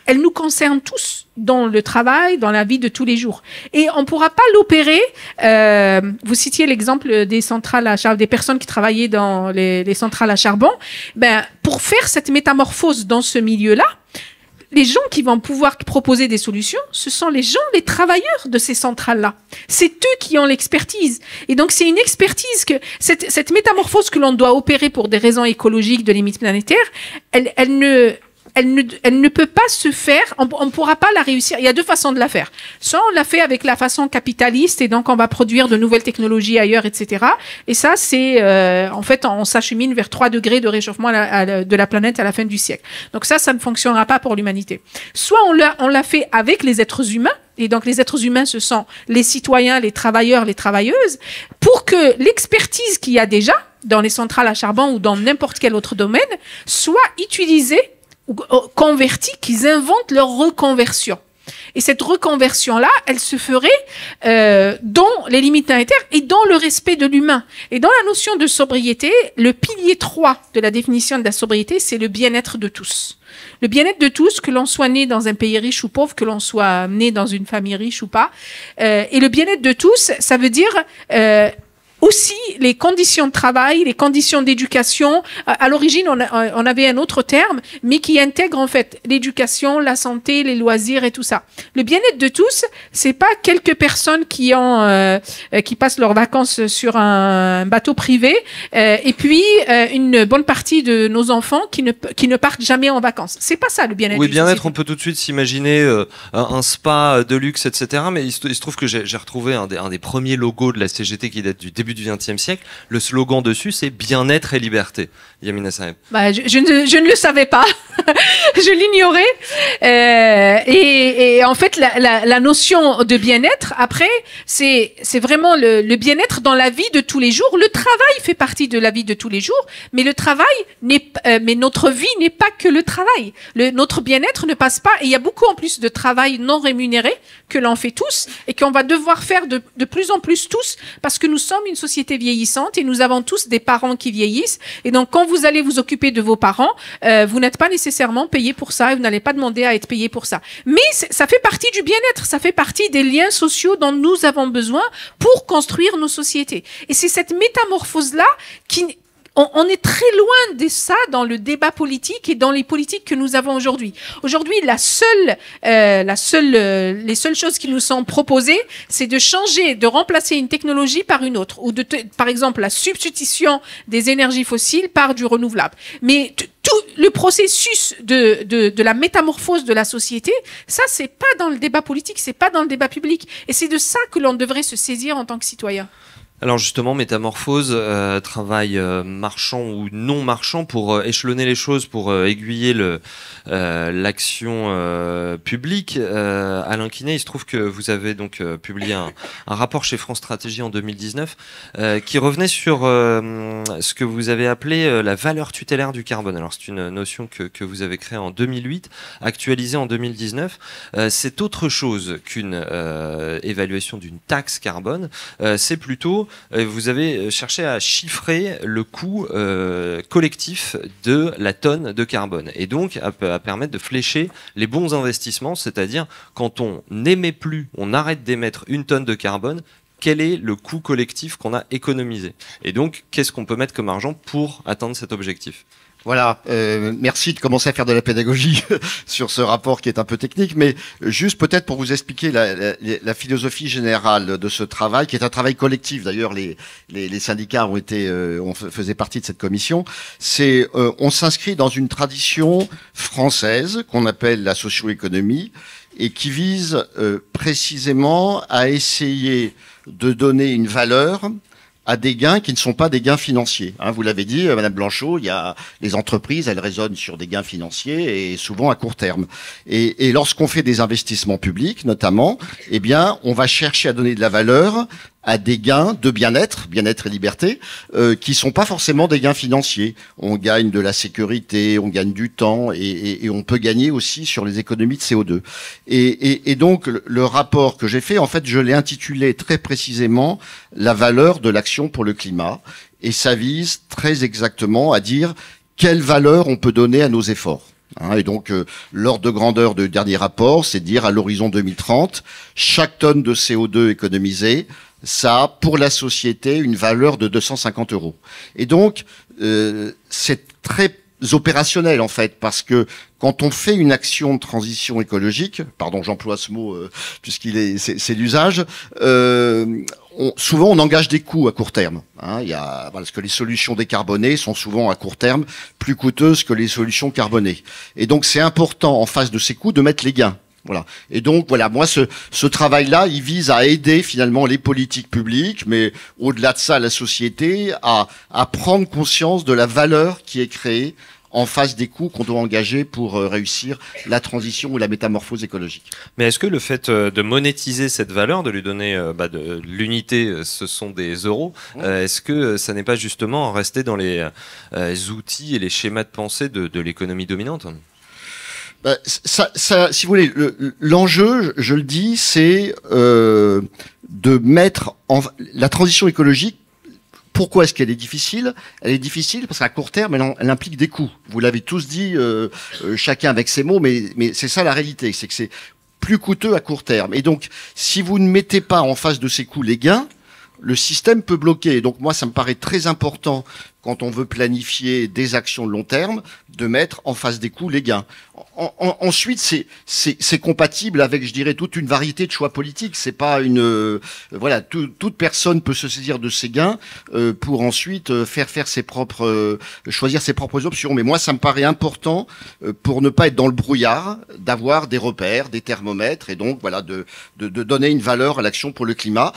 Speaker 5: elle nous concerne tous dans le travail, dans la vie de tous les jours. Et on ne pourra pas l'opérer. Vous citiez l'exemple des centrales à charbon, des personnes qui travaillaient dans les centrales à charbon. Ben, pour faire cette métamorphose dans ce milieu-là, les gens qui vont pouvoir proposer des solutions, ce sont les gens, les travailleurs de ces centrales-là. C'est eux qui ont l'expertise. Et donc, c'est une expertise que cette métamorphose que l'on doit opérer pour des raisons écologiques de limites planétaires, elle ne peut pas se faire, on ne pourra pas la réussir. Il y a deux façons de la faire. Soit on la fait avec la façon capitaliste et donc on va produire de nouvelles technologies ailleurs, etc. Et ça, c'est en fait, on s'achemine vers 3 degrés de réchauffement de la planète à la fin du siècle. Donc ça ne fonctionnera pas pour l'humanité. Soit on l'a fait avec les êtres humains, et donc les êtres humains, ce sont les citoyens, les travailleurs, les travailleuses, pour que l'expertise qu'il y a déjà dans les centrales à charbon ou dans n'importe quel autre domaine soit utilisée ou convertis, qu'ils inventent leur reconversion. Et cette reconversion-là, elle se ferait dans les limites planétaires et dans le respect de l'humain. Et dans la notion de sobriété, le pilier 3 de la définition de la sobriété, c'est le bien-être de tous. Le bien-être de tous, que l'on soit né dans un pays riche ou pauvre, que l'on soit né dans une famille riche ou pas. Et le bien-être de tous, ça veut dire aussi les conditions de travail, les conditions d'éducation. À l'origine, on avait un autre terme, mais qui intègre en fait l'éducation, la santé, les loisirs et tout ça. Le bien-être de tous, c'est pas quelques personnes qui passent leurs vacances sur un bateau privé, et puis une bonne partie de nos enfants qui ne partent jamais en vacances. C'est pas ça le bien-être.
Speaker 2: Oui, bien-être, on peut tout de suite s'imaginer un spa de luxe, etc. Mais il se trouve que j'ai retrouvé un des premiers logos de la CGT qui date du début du XXe siècle. Le slogan dessus, c'est bien-être et liberté. Yamina Saeb.
Speaker 5: Bah, je ne le savais pas. Je l'ignorais. Et en fait, la notion de bien-être, après, c'est vraiment le bien-être dans la vie de tous les jours. Le travail fait partie de la vie de tous les jours, mais mais notre vie n'est pas que le travail. Notre bien-être ne passe pas, et il y a beaucoup en plus de travail non rémunéré que l'on fait tous et qu'on va devoir faire de plus en plus tous, parce que nous sommes une société vieillissante et nous avons tous des parents qui vieillissent. Et donc, quand vous allez vous occuper de vos parents, vous n'êtes pas nécessairement payé pour ça, et vous n'allez pas demander à être payé pour ça. Mais ça fait partie du bien-être, ça fait partie des liens sociaux dont nous avons besoin pour construire nos sociétés. Et c'est cette métamorphose-là on est très loin de ça dans le débat politique et dans les politiques que nous avons aujourd'hui. Aujourd'hui, les seules choses qui nous sont proposées, c'est de changer, de remplacer une technologie par une autre, ou par exemple, la substitution des énergies fossiles par du renouvelable. Mais tout le processus de la métamorphose de la société, ça, c'est pas dans le débat politique, c'est pas dans le débat public. Et c'est de ça que l'on devrait se saisir en tant que citoyen.
Speaker 2: Alors justement, métamorphose, travail marchand ou non marchand pour échelonner les choses, pour aiguiller l'action publique. Alain Quinet, il se trouve que vous avez donc publié un rapport chez France Stratégie en 2019 qui revenait sur ce que vous avez appelé la valeur tutélaire du carbone. Alors c'est une notion que vous avez créée en 2008, actualisée en 2019. C'est autre chose qu'une évaluation d'une taxe carbone. C'est plutôt vous avez cherché à chiffrer le coût collectif de la tonne de carbone et donc à permettre de flécher les bons investissements, c'est-à-dire quand on n'émet plus, on arrête d'émettre une tonne de carbone, quel est le coût collectif qu'on a économisé et donc qu'est-ce qu'on peut mettre comme argent pour atteindre cet objectif.
Speaker 6: Voilà, merci de commencer à faire de la pédagogie sur ce rapport qui est un peu technique, mais juste peut-être pour vous expliquer la philosophie générale de ce travail, qui est un travail collectif. D'ailleurs, les syndicats faisaient partie de cette commission. On s'inscrit dans une tradition française qu'on appelle la socio-économie et qui vise précisément à essayer de donner une valeur à des gains qui ne sont pas des gains financiers. Vous l'avez dit, Madame Blanchot, il y a les entreprises, elles raisonnent sur des gains financiers et souvent à court terme. Et lorsqu'on fait des investissements publics, notamment, eh bien, on va chercher à donner de la valeur à des gains de bien-être et liberté, qui sont pas forcément des gains financiers. On gagne de la sécurité, on gagne du temps, et on peut gagner aussi sur les économies de CO2. Et donc, le rapport que j'ai fait, en fait, je l'ai intitulé très précisément « La valeur de l'action pour le climat ». Et ça vise très exactement à dire quelle valeur on peut donner à nos efforts. Et donc, l'ordre de grandeur du dernier rapport, c'est de dire à l'horizon 2030, chaque tonne de CO2 économisée, ça a pour la société une valeur de 250 €. Et donc, c'est très opérationnel en fait, parce que quand on fait une action de transition écologique, pardon, j'emploie ce mot c'est l'usage, souvent on engage des coûts à court terme. Parce que les solutions décarbonées sont souvent à court terme plus coûteuses que les solutions carbonées. Et donc c'est important en face de ces coûts de mettre les gains. Voilà. Et donc, voilà, moi, ce travail-là, il vise à aider finalement les politiques publiques, mais au-delà de ça, la société, à prendre conscience de la valeur qui est créée en face des coûts qu'on doit engager pour réussir la transition ou la métamorphose écologique.
Speaker 2: Mais est-ce que le fait de monétiser cette valeur, de lui donner de l'unité, ce sont des euros, est-ce que ça n'est pas justement rester dans les outils et les schémas de pensée de l'économie dominante ?
Speaker 6: Si vous voulez, l'enjeu, je le dis, c'est de mettre la transition écologique. Pourquoi est-ce qu'elle est difficile ? Elle est difficile parce qu'à court terme, elle implique des coûts. Vous l'avez tous dit, chacun avec ses mots, mais c'est ça la réalité, c'est que c'est plus coûteux à court terme. Et donc, si vous ne mettez pas en face de ces coûts les gains, le système peut bloquer. Donc moi, ça me paraît très important, quand on veut planifier des actions de long terme, de mettre en face des coûts les gains. Ensuite, c'est compatible avec, je dirais, toute une variété de choix politiques. C'est pas une, voilà, toute personne peut se saisir de ses gains pour ensuite faire ses propres, choisir ses propres options. Mais moi, ça me paraît important pour ne pas être dans le brouillard, d'avoir des repères, des thermomètres, et donc voilà, de donner une valeur à l'action pour le climat.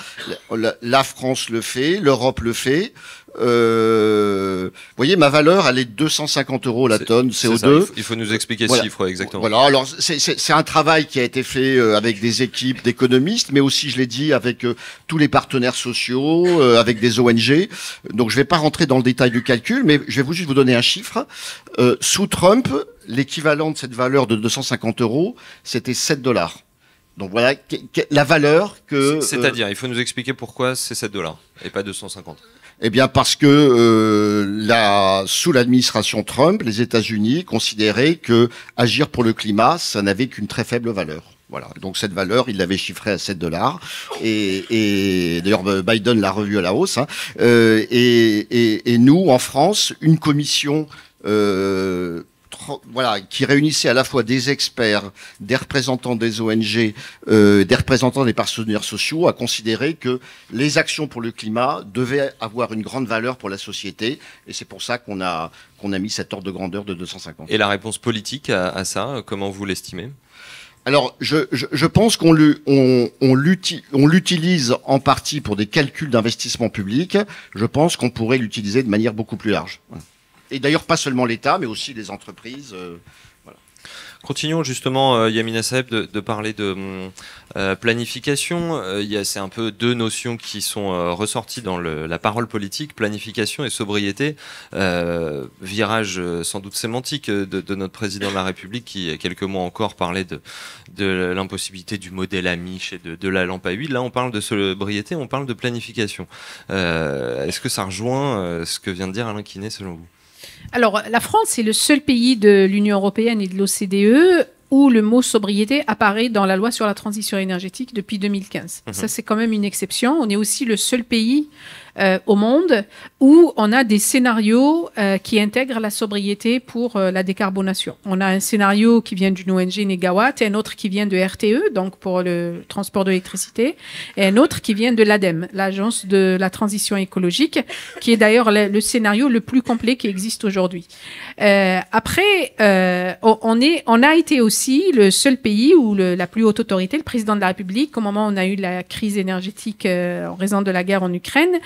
Speaker 6: La France le fait, l'Europe le fait. Vous voyez, ma valeur, elle est de 250 € la tonne CO2.
Speaker 2: Ça, il faut nous expliquer ce chiffre, exactement.
Speaker 6: Voilà, alors c'est un travail qui a été fait avec des équipes d'économistes, mais aussi, je l'ai dit, avec tous les partenaires sociaux, avec des ONG. Donc je vais pas rentrer dans le détail du calcul, mais je vais juste vous donner un chiffre. Sous Trump, l'équivalent de cette valeur de 250 €, c'était 7 $. Donc voilà la valeur que...
Speaker 2: C'est-à-dire, il faut nous expliquer pourquoi c'est 7 $ et pas 250.
Speaker 6: Eh bien parce que sous l'administration Trump, les États-Unis considéraient que agir pour le climat, ça n'avait qu'une très faible valeur. Voilà. Donc cette valeur, il l'avait chiffrée à 7 $. Et d'ailleurs, Biden l'a revue à la hausse. Hein. Et nous, en France, une commission... voilà, qui réunissait à la fois des experts, des représentants des ONG, des représentants des partenaires sociaux, a considéré que les actions pour le climat devaient avoir une grande valeur pour la société, et c'est pour ça qu'on a mis cet ordre de grandeur de 250.
Speaker 2: Et la réponse politique à ça, comment vous l'estimez ?
Speaker 6: Alors, je pense qu'on l'utilise en partie pour des calculs d'investissement public. Je pense qu'on pourrait l'utiliser de manière beaucoup plus large. Et d'ailleurs, pas seulement l'État, mais aussi les entreprises. Voilà.
Speaker 2: Continuons justement, Yamina Saeb, de parler de planification. C'est un peu deux notions qui sont ressorties dans la parole politique, planification et sobriété. Virage sans doute sémantique de notre président de la République qui, il y a quelques mois encore, parlait de l'impossibilité du modèle Amish et de la lampe à huile. Là, on parle de sobriété, on parle de planification. Est-ce que ça rejoint ce que vient de dire Alain Quinet, selon vous ?
Speaker 5: Alors, la France est le seul pays de l'Union européenne et de l'OCDE où le mot sobriété apparaît dans la loi sur la transition énergétique depuis 2015. Ça, c'est quand même une exception. On est aussi le seul pays au monde où on a des scénarios qui intègrent la sobriété pour la décarbonation. On a un scénario qui vient d'une ONG Negawatt, et un autre qui vient de RTE, donc pour le transport de l'électricité, et un autre qui vient de l'ADEME, l'Agence de la transition écologique, qui est d'ailleurs le scénario le plus complet qui existe aujourd'hui. Après, on a été aussi le seul pays où la plus haute autorité, le président de la République, au moment où on a eu la crise énergétique en raison de la guerre en Ukraine,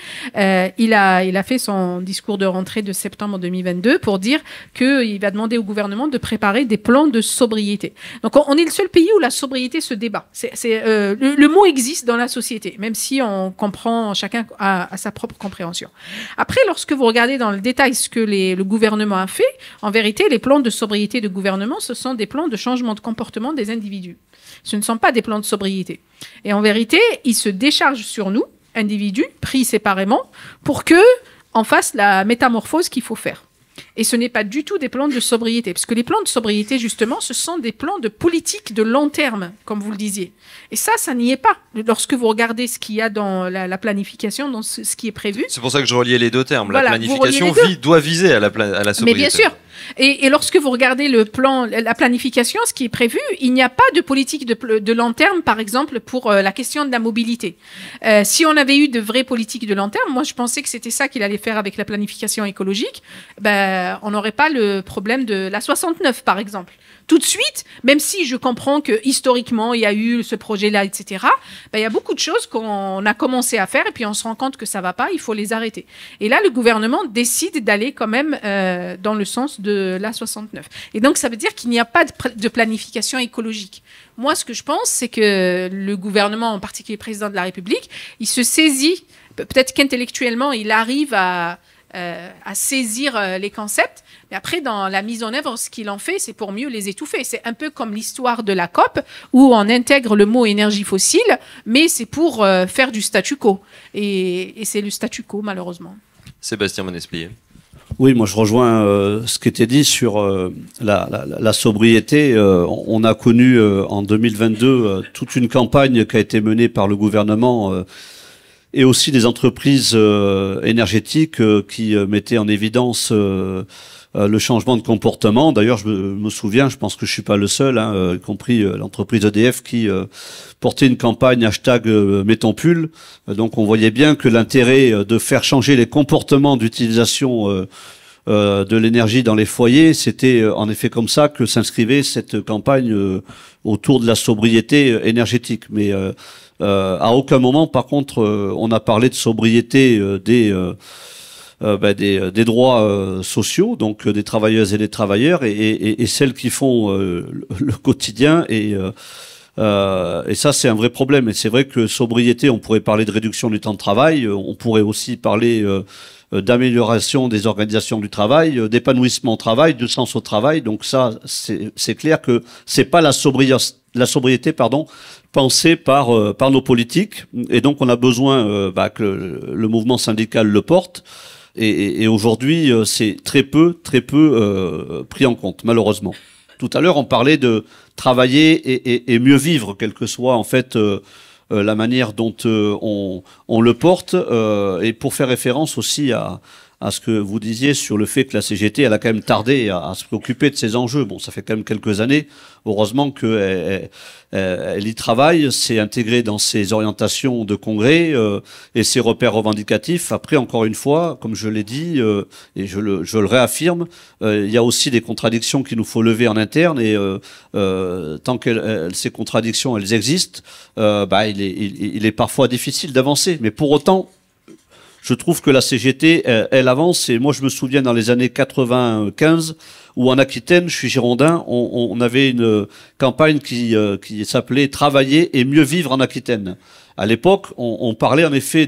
Speaker 5: il a fait son discours de rentrée de septembre 2022 pour dire qu'il va demander au gouvernement de préparer des plans de sobriété. Donc on est le seul pays où la sobriété se débat. Le mot existe dans la société, même si on comprend, chacun à sa propre compréhension. Après, lorsque vous regardez dans le détail ce que le gouvernement a fait, en vérité, les plans de sobriété de gouvernement, ce sont des plans de changement de comportement des individus. Ce ne sont pas des plans de sobriété. Et en vérité, ils se déchargent sur nous, individus, pris séparément, pour que on fasse la métamorphose qu'il faut faire. Et ce n'est pas du tout des plans de sobriété, parce que les plans de sobriété, justement, ce sont des plans de politique de long terme, comme vous le disiez. Et ça n'y est pas. Lorsque vous regardez ce qu'il y a dans la planification, dans ce qui est prévu.
Speaker 2: C'est pour ça que je reliais les deux termes.
Speaker 5: Voilà,
Speaker 2: la planification doit viser à la sobriété.
Speaker 5: Mais bien sûr. Et lorsque vous regardez le plan, la planification, ce qui est prévu, il n'y a pas de politique de long terme, par exemple, pour la question de la mobilité. Si on avait eu de vraies politiques de long terme, moi je pensais que c'était ça qu'il allait faire avec la planification écologique, on n'aurait pas le problème de la 69, par exemple. Tout de suite, même si je comprends que historiquement il y a eu ce projet-là, etc., il y a beaucoup de choses qu'on a commencé à faire et puis on se rend compte que ça va pas, il faut les arrêter. Et là, le gouvernement décide d'aller quand même dans le sens de la 69. Et donc, ça veut dire qu'il n'y a pas de planification écologique. Moi, ce que je pense, c'est que le gouvernement, en particulier le président de la République, il se saisit, peut-être qu'intellectuellement, il arrive à saisir les concepts, mais après, dans la mise en œuvre, ce qu'il en fait, c'est pour mieux les étouffer. C'est un peu comme l'histoire de la COP, où on intègre le mot énergie fossile, mais c'est pour faire du statu quo. Et c'est le statu quo, malheureusement.
Speaker 2: Sébastien Monesplier.
Speaker 4: Oui, moi je rejoins ce qui était dit sur la sobriété. On a connu en 2022 toute une campagne qui a été menée par le gouvernement et aussi des entreprises énergétiques qui mettaient en évidence le changement de comportement. D'ailleurs, je me souviens, je pense que je suis pas le seul, y compris l'entreprise EDF qui portait une campagne hashtag mettons pull. Donc on voyait bien que l'intérêt de faire changer les comportements d'utilisation de l'énergie dans les foyers, c'était en effet comme ça que s'inscrivait cette campagne autour de la sobriété énergétique. Mais à aucun moment, par contre, on a parlé de sobriété des droits sociaux, donc des travailleuses et des travailleurs, et celles qui font le quotidien. Et ça, c'est un vrai problème. Et c'est vrai que sobriété, on pourrait parler de réduction du temps de travail, on pourrait aussi parler d'amélioration des organisations du travail, d'épanouissement au travail, de sens au travail. Donc ça, c'est clair que c'est pas la sobriété, pensée par nos politiques. Et donc on a besoin que le mouvement syndical le porte. Et aujourd'hui, c'est très peu pris en compte, malheureusement. Tout à l'heure, on parlait de travailler et mieux vivre, quelle que soit en fait la manière dont on le porte, et pour faire référence aussi à ce que vous disiez sur le fait que la CGT, elle a quand même tardé à se préoccuper de ces enjeux. Bon, ça fait quand même quelques années. Heureusement qu'elle y travaille, c'est intégré dans ses orientations de congrès et ses repères revendicatifs. Après, encore une fois, comme je l'ai dit, et je le réaffirme, il y a aussi des contradictions qu'il nous faut lever en interne, et tant que ces contradictions, elles existent, il est parfois difficile d'avancer. Mais pour autant, je trouve que la CGT, elle avance. Et moi, je me souviens dans les années 95, où en Aquitaine, je suis girondin, on avait une campagne qui s'appelait « Travailler et mieux vivre en Aquitaine ». À l'époque, on parlait en effet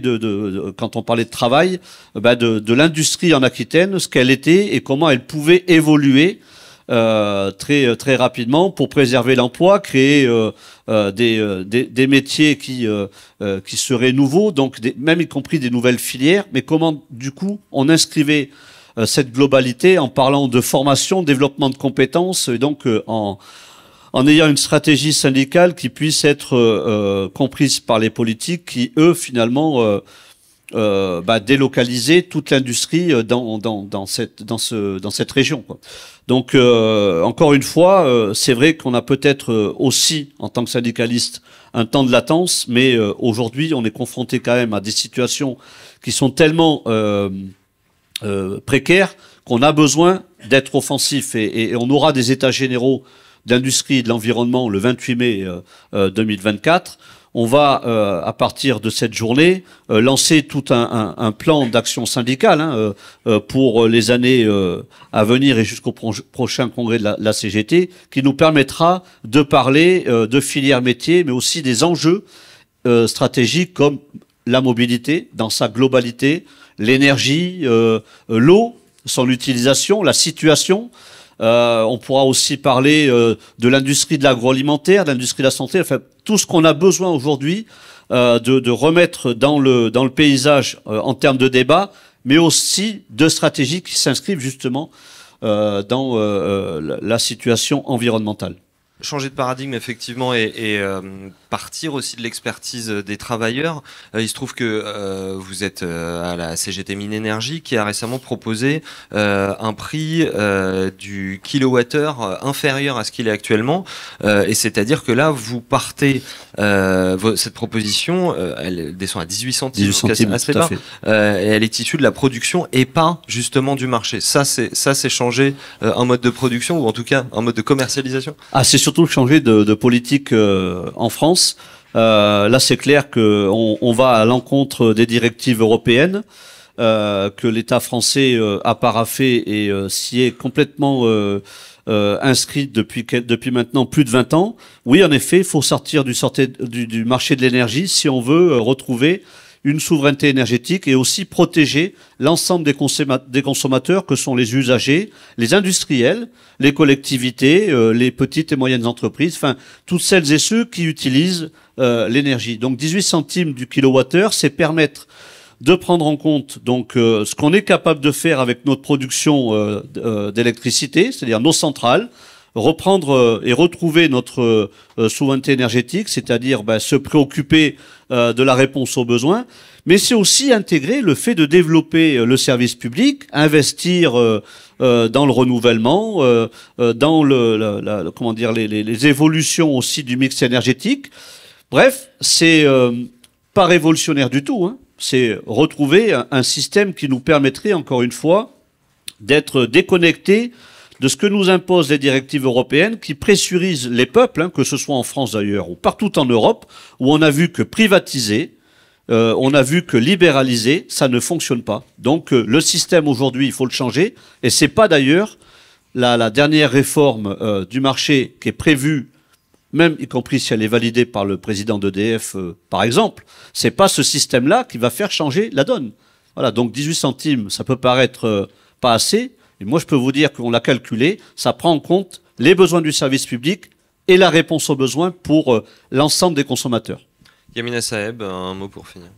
Speaker 4: quand on parlait de travail, de l'industrie en Aquitaine, ce qu'elle était et comment elle pouvait évoluer très rapidement pour préserver l'emploi, créer des métiers qui seraient nouveaux, donc même y compris des nouvelles filières. Mais comment du coup on inscrivait cette globalité en parlant de formation, développement de compétences, et donc en ayant une stratégie syndicale qui puisse être comprise par les politiques qui, eux, finalement, délocaliser toute l'industrie dans cette région, quoi. Donc, encore une fois, c'est vrai qu'on a peut-être aussi, en tant que syndicaliste, un temps de latence, mais aujourd'hui, on est confronté quand même à des situations qui sont tellement précaires qu'on a besoin d'être offensif. Et on aura des états généraux d'industrie et de l'environnement le 28 mai 2024. On va, à partir de cette journée, lancer tout un plan d'action syndicale pour les années à venir et jusqu'au prochain congrès de la CGT, qui nous permettra de parler de filières métiers, mais aussi des enjeux stratégiques comme la mobilité dans sa globalité, l'énergie, l'eau, son utilisation, la situation. On pourra aussi parler de l'industrie de l'agroalimentaire, de l'industrie de la santé, enfin tout ce qu'on a besoin aujourd'hui de remettre dans le paysage en termes de débat, mais aussi de stratégies qui s'inscrivent justement dans la situation environnementale.
Speaker 2: Changer de paradigme, effectivement, et partir aussi de l'expertise des travailleurs. Il se trouve que vous êtes à la CGT Mine Énergie, qui a récemment proposé un prix du kilowattheure inférieur à ce qu'il est actuellement. Et c'est-à-dire que là, vous partez, cette proposition, elle descend à 18 centimes,
Speaker 4: 18 centimes,
Speaker 2: assez
Speaker 4: tout à
Speaker 2: bas,
Speaker 4: fait.
Speaker 2: et elle est issue de la production et pas justement du marché. Ça, c'est changer un mode de production, ou en tout cas un mode de commercialisation.
Speaker 4: Ah, c'est surtout changer de politique en France. Là, c'est clair qu'on va à l'encontre des directives européennes que l'État français a paraphé et s'y est complètement inscrit depuis maintenant plus de 20 ans. Oui, en effet, il faut sortir du marché de l'énergie si on veut retrouver une souveraineté énergétique et aussi protéger l'ensemble des consommateurs que sont les usagers, les industriels, les collectivités, les petites et moyennes entreprises, enfin toutes celles et ceux qui utilisent l'énergie. Donc 18 centimes du kilowattheure, c'est permettre de prendre en compte donc ce qu'on est capable de faire avec notre production d'électricité, c'est-à-dire nos centrales, reprendre et retrouver notre souveraineté énergétique, c'est-à-dire se préoccuper de la réponse aux besoins, mais c'est aussi intégrer le fait de développer le service public, investir dans le renouvellement, dans comment dire, les évolutions aussi du mix énergétique. Bref, c'est pas révolutionnaire du tout, hein. C'est retrouver un système qui nous permettrait, encore une fois, d'être déconnectés de ce que nous imposent les directives européennes qui pressurisent les peuples, hein, que ce soit en France d'ailleurs ou partout en Europe, où on a vu que privatiser, on a vu que libéraliser, ça ne fonctionne pas. Donc le système aujourd'hui, il faut le changer. Et c'est pas d'ailleurs la dernière réforme du marché qui est prévue, même y compris si elle est validée par le président d'EDF, par exemple. C'est pas ce système-là qui va faire changer la donne. Voilà, donc 18 centimes, ça peut paraître pas assez. Et moi, je peux vous dire qu'on l'a calculé, ça prend en compte les besoins du service public et la réponse aux besoins pour l'ensemble des consommateurs.
Speaker 2: Yamina Saeb, un mot pour finir.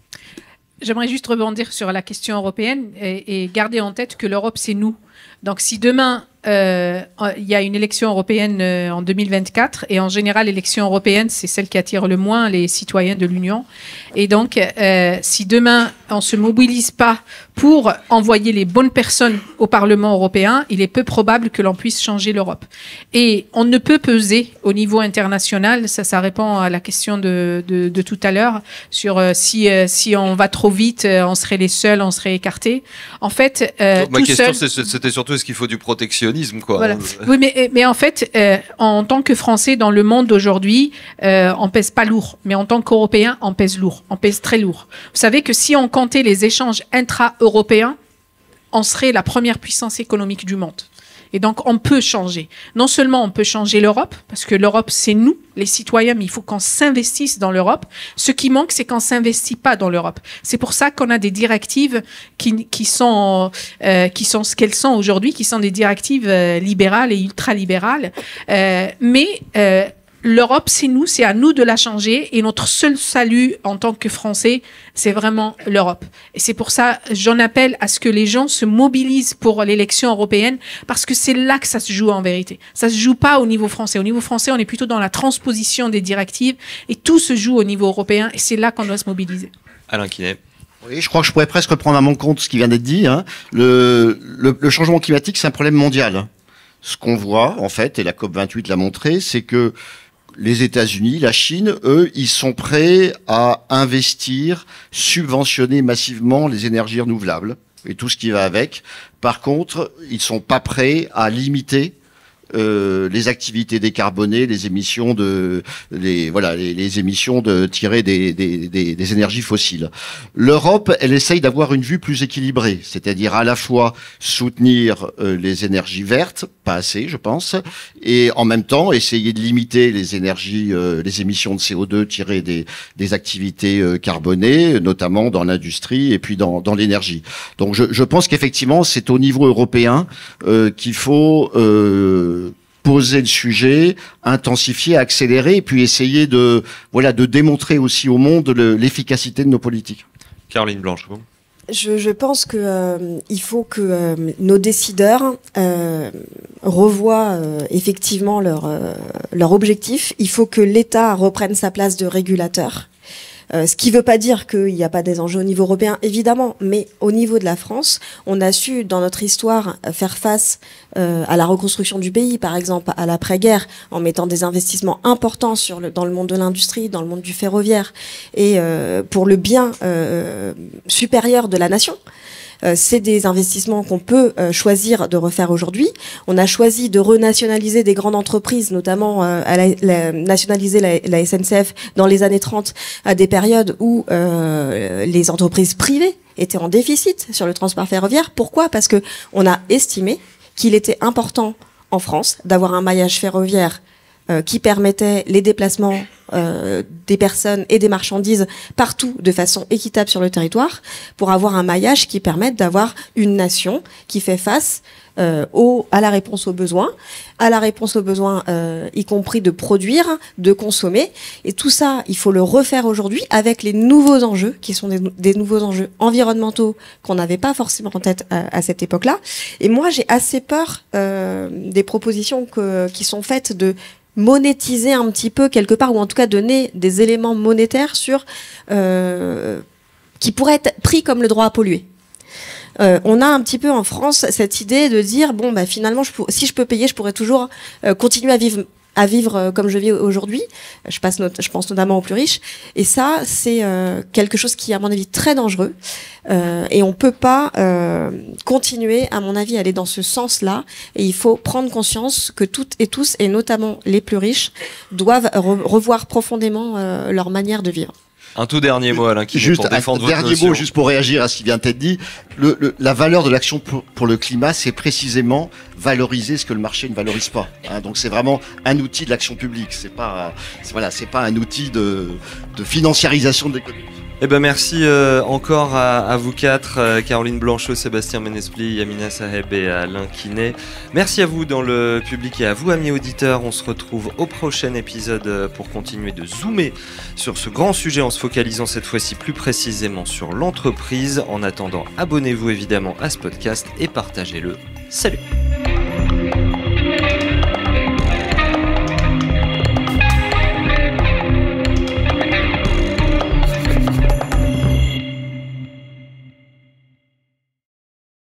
Speaker 5: J'aimerais juste rebondir sur la question européenne et garder en tête que l'Europe, c'est nous. Donc si demain, il y a une élection européenne en 2024, et en général, l'élection européenne, c'est celle qui attire le moins les citoyens de l'Union. Et donc, si demain, on ne se mobilise pas pour envoyer les bonnes personnes au Parlement européen, il est peu probable que l'on puisse changer l'Europe. Et on ne peut peser au niveau international, ça répond à la question de tout à l'heure, sur si on va trop vite, on serait les seuls, on serait écartés. En fait,
Speaker 2: ma question, c'était surtout est-ce qu'il faut du protectionnisme, quoi.
Speaker 5: Voilà. Oui, mais en fait, en tant que Français dans le monde aujourd'hui, on pèse pas lourd. Mais en tant qu'Européens, on pèse lourd. On pèse très lourd. Vous savez que si on comptait les échanges intra-européens, on serait la première puissance économique du monde. Et donc, on peut changer. Non seulement on peut changer l'Europe, parce que l'Europe, c'est nous, les citoyens, mais il faut qu'on s'investisse dans l'Europe. Ce qui manque, c'est qu'on ne s'investit pas dans l'Europe. C'est pour ça qu'on a des directives qui sont ce qu'elles sont aujourd'hui, qui sont des directives libérales et ultralibérales. L'Europe, c'est nous, c'est à nous de la changer. Et notre seul salut en tant que Français, c'est vraiment l'Europe. Et c'est pour ça, j'en appelle à ce que les gens se mobilisent pour l'élection européenne, parce que c'est là que ça se joue en vérité. Ça se joue pas au niveau français. Au niveau français, on est plutôt dans la transposition des directives, et tout se joue au niveau européen, et c'est là qu'on doit se mobiliser.
Speaker 2: Alain Quinet.
Speaker 6: Oui, je crois que je pourrais presque reprendre à mon compte ce qui vient d'être dit, hein. Le changement climatique, c'est un problème mondial. Ce qu'on voit, en fait, et la COP28 l'a montré, c'est que les États-Unis, la Chine, eux, ils sont prêts à investir, subventionner massivement les énergies renouvelables et tout ce qui va avec. Par contre, ils sont pas prêts à limiter les activités décarbonées, les émissions les émissions tirées des énergies fossiles. L'Europe, elle essaye d'avoir une vue plus équilibrée, c'est-à-dire à la fois soutenir les énergies vertes, pas assez, je pense, et en même temps essayer de limiter les émissions de CO2 tirées des activités carbonées, notamment dans l'industrie et puis dans l'énergie. Donc je pense qu'effectivement, c'est au niveau européen qu'il faut poser le sujet, intensifier, accélérer, et puis essayer de démontrer aussi au monde l'efficacité de nos politiques.
Speaker 2: Caroline Blanche, bon.
Speaker 3: Je pense que il faut que nos décideurs revoient effectivement leur objectif. Il faut que l'État reprenne sa place de régulateur. Ce qui ne veut pas dire qu'il n'y a pas des enjeux au niveau européen, évidemment, mais au niveau de la France, on a su, dans notre histoire, faire face à la reconstruction du pays, par exemple, à l'après-guerre, en mettant des investissements importants dans le monde de l'industrie, dans le monde du ferroviaire, et pour le bien supérieur de la nation. C'est des investissements qu'on peut choisir de refaire aujourd'hui. On a choisi de renationaliser des grandes entreprises, notamment nationaliser la SNCF dans les années 30, à des périodes où les entreprises privées étaient en déficit sur le transport ferroviaire. Pourquoi ? Parce que on a estimé qu'il était important en France d'avoir un maillage ferroviaire qui permettait les déplacements des personnes et des marchandises partout de façon équitable sur le territoire, pour avoir un maillage qui permette d'avoir une nation qui fait face à la réponse aux besoins, y compris de produire, de consommer. Et tout ça, il faut le refaire aujourd'hui avec les nouveaux enjeux, qui sont des nouveaux enjeux environnementaux qu'on n'avait pas forcément en tête à cette époque-là. Et moi, j'ai assez peur des propositions qui sont faites de monétiser un petit peu quelque part, ou en tout cas donner des éléments monétaires qui pourraient être pris comme le droit à polluer. On a un petit peu en France cette idée de dire bon bah finalement si je peux payer, je pourrais toujours continuer à vivre comme je vis aujourd'hui. Je pense notamment aux plus riches, et ça c'est quelque chose qui est à mon avis très dangereux, et on peut pas continuer à mon avis à aller dans ce sens-là, et il faut prendre conscience que toutes et tous, et notamment les plus riches, doivent revoir profondément leur manière de vivre.
Speaker 2: Un tout dernier mot, Alain, qui
Speaker 6: juste
Speaker 2: pour défendre votre
Speaker 6: dernier
Speaker 2: notion.
Speaker 6: mot, juste pour réagir à ce qui vient d'être dit. La valeur de l'action pour le climat, c'est précisément valoriser ce que le marché ne valorise pas. Hein, donc c'est vraiment un outil de l'action publique. C'est pas un outil de financiarisation de l'économie.
Speaker 2: Eh ben merci encore à vous quatre, Caroline Blanchot, Sébastien Ménespli, Yamina Saheb et Alain Quinet. Merci à vous dans le public et à vous, amis auditeurs. On se retrouve au prochain épisode pour continuer de zoomer sur ce grand sujet en se focalisant cette fois-ci plus précisément sur l'entreprise. En attendant, abonnez-vous évidemment à ce podcast et partagez-le. Salut!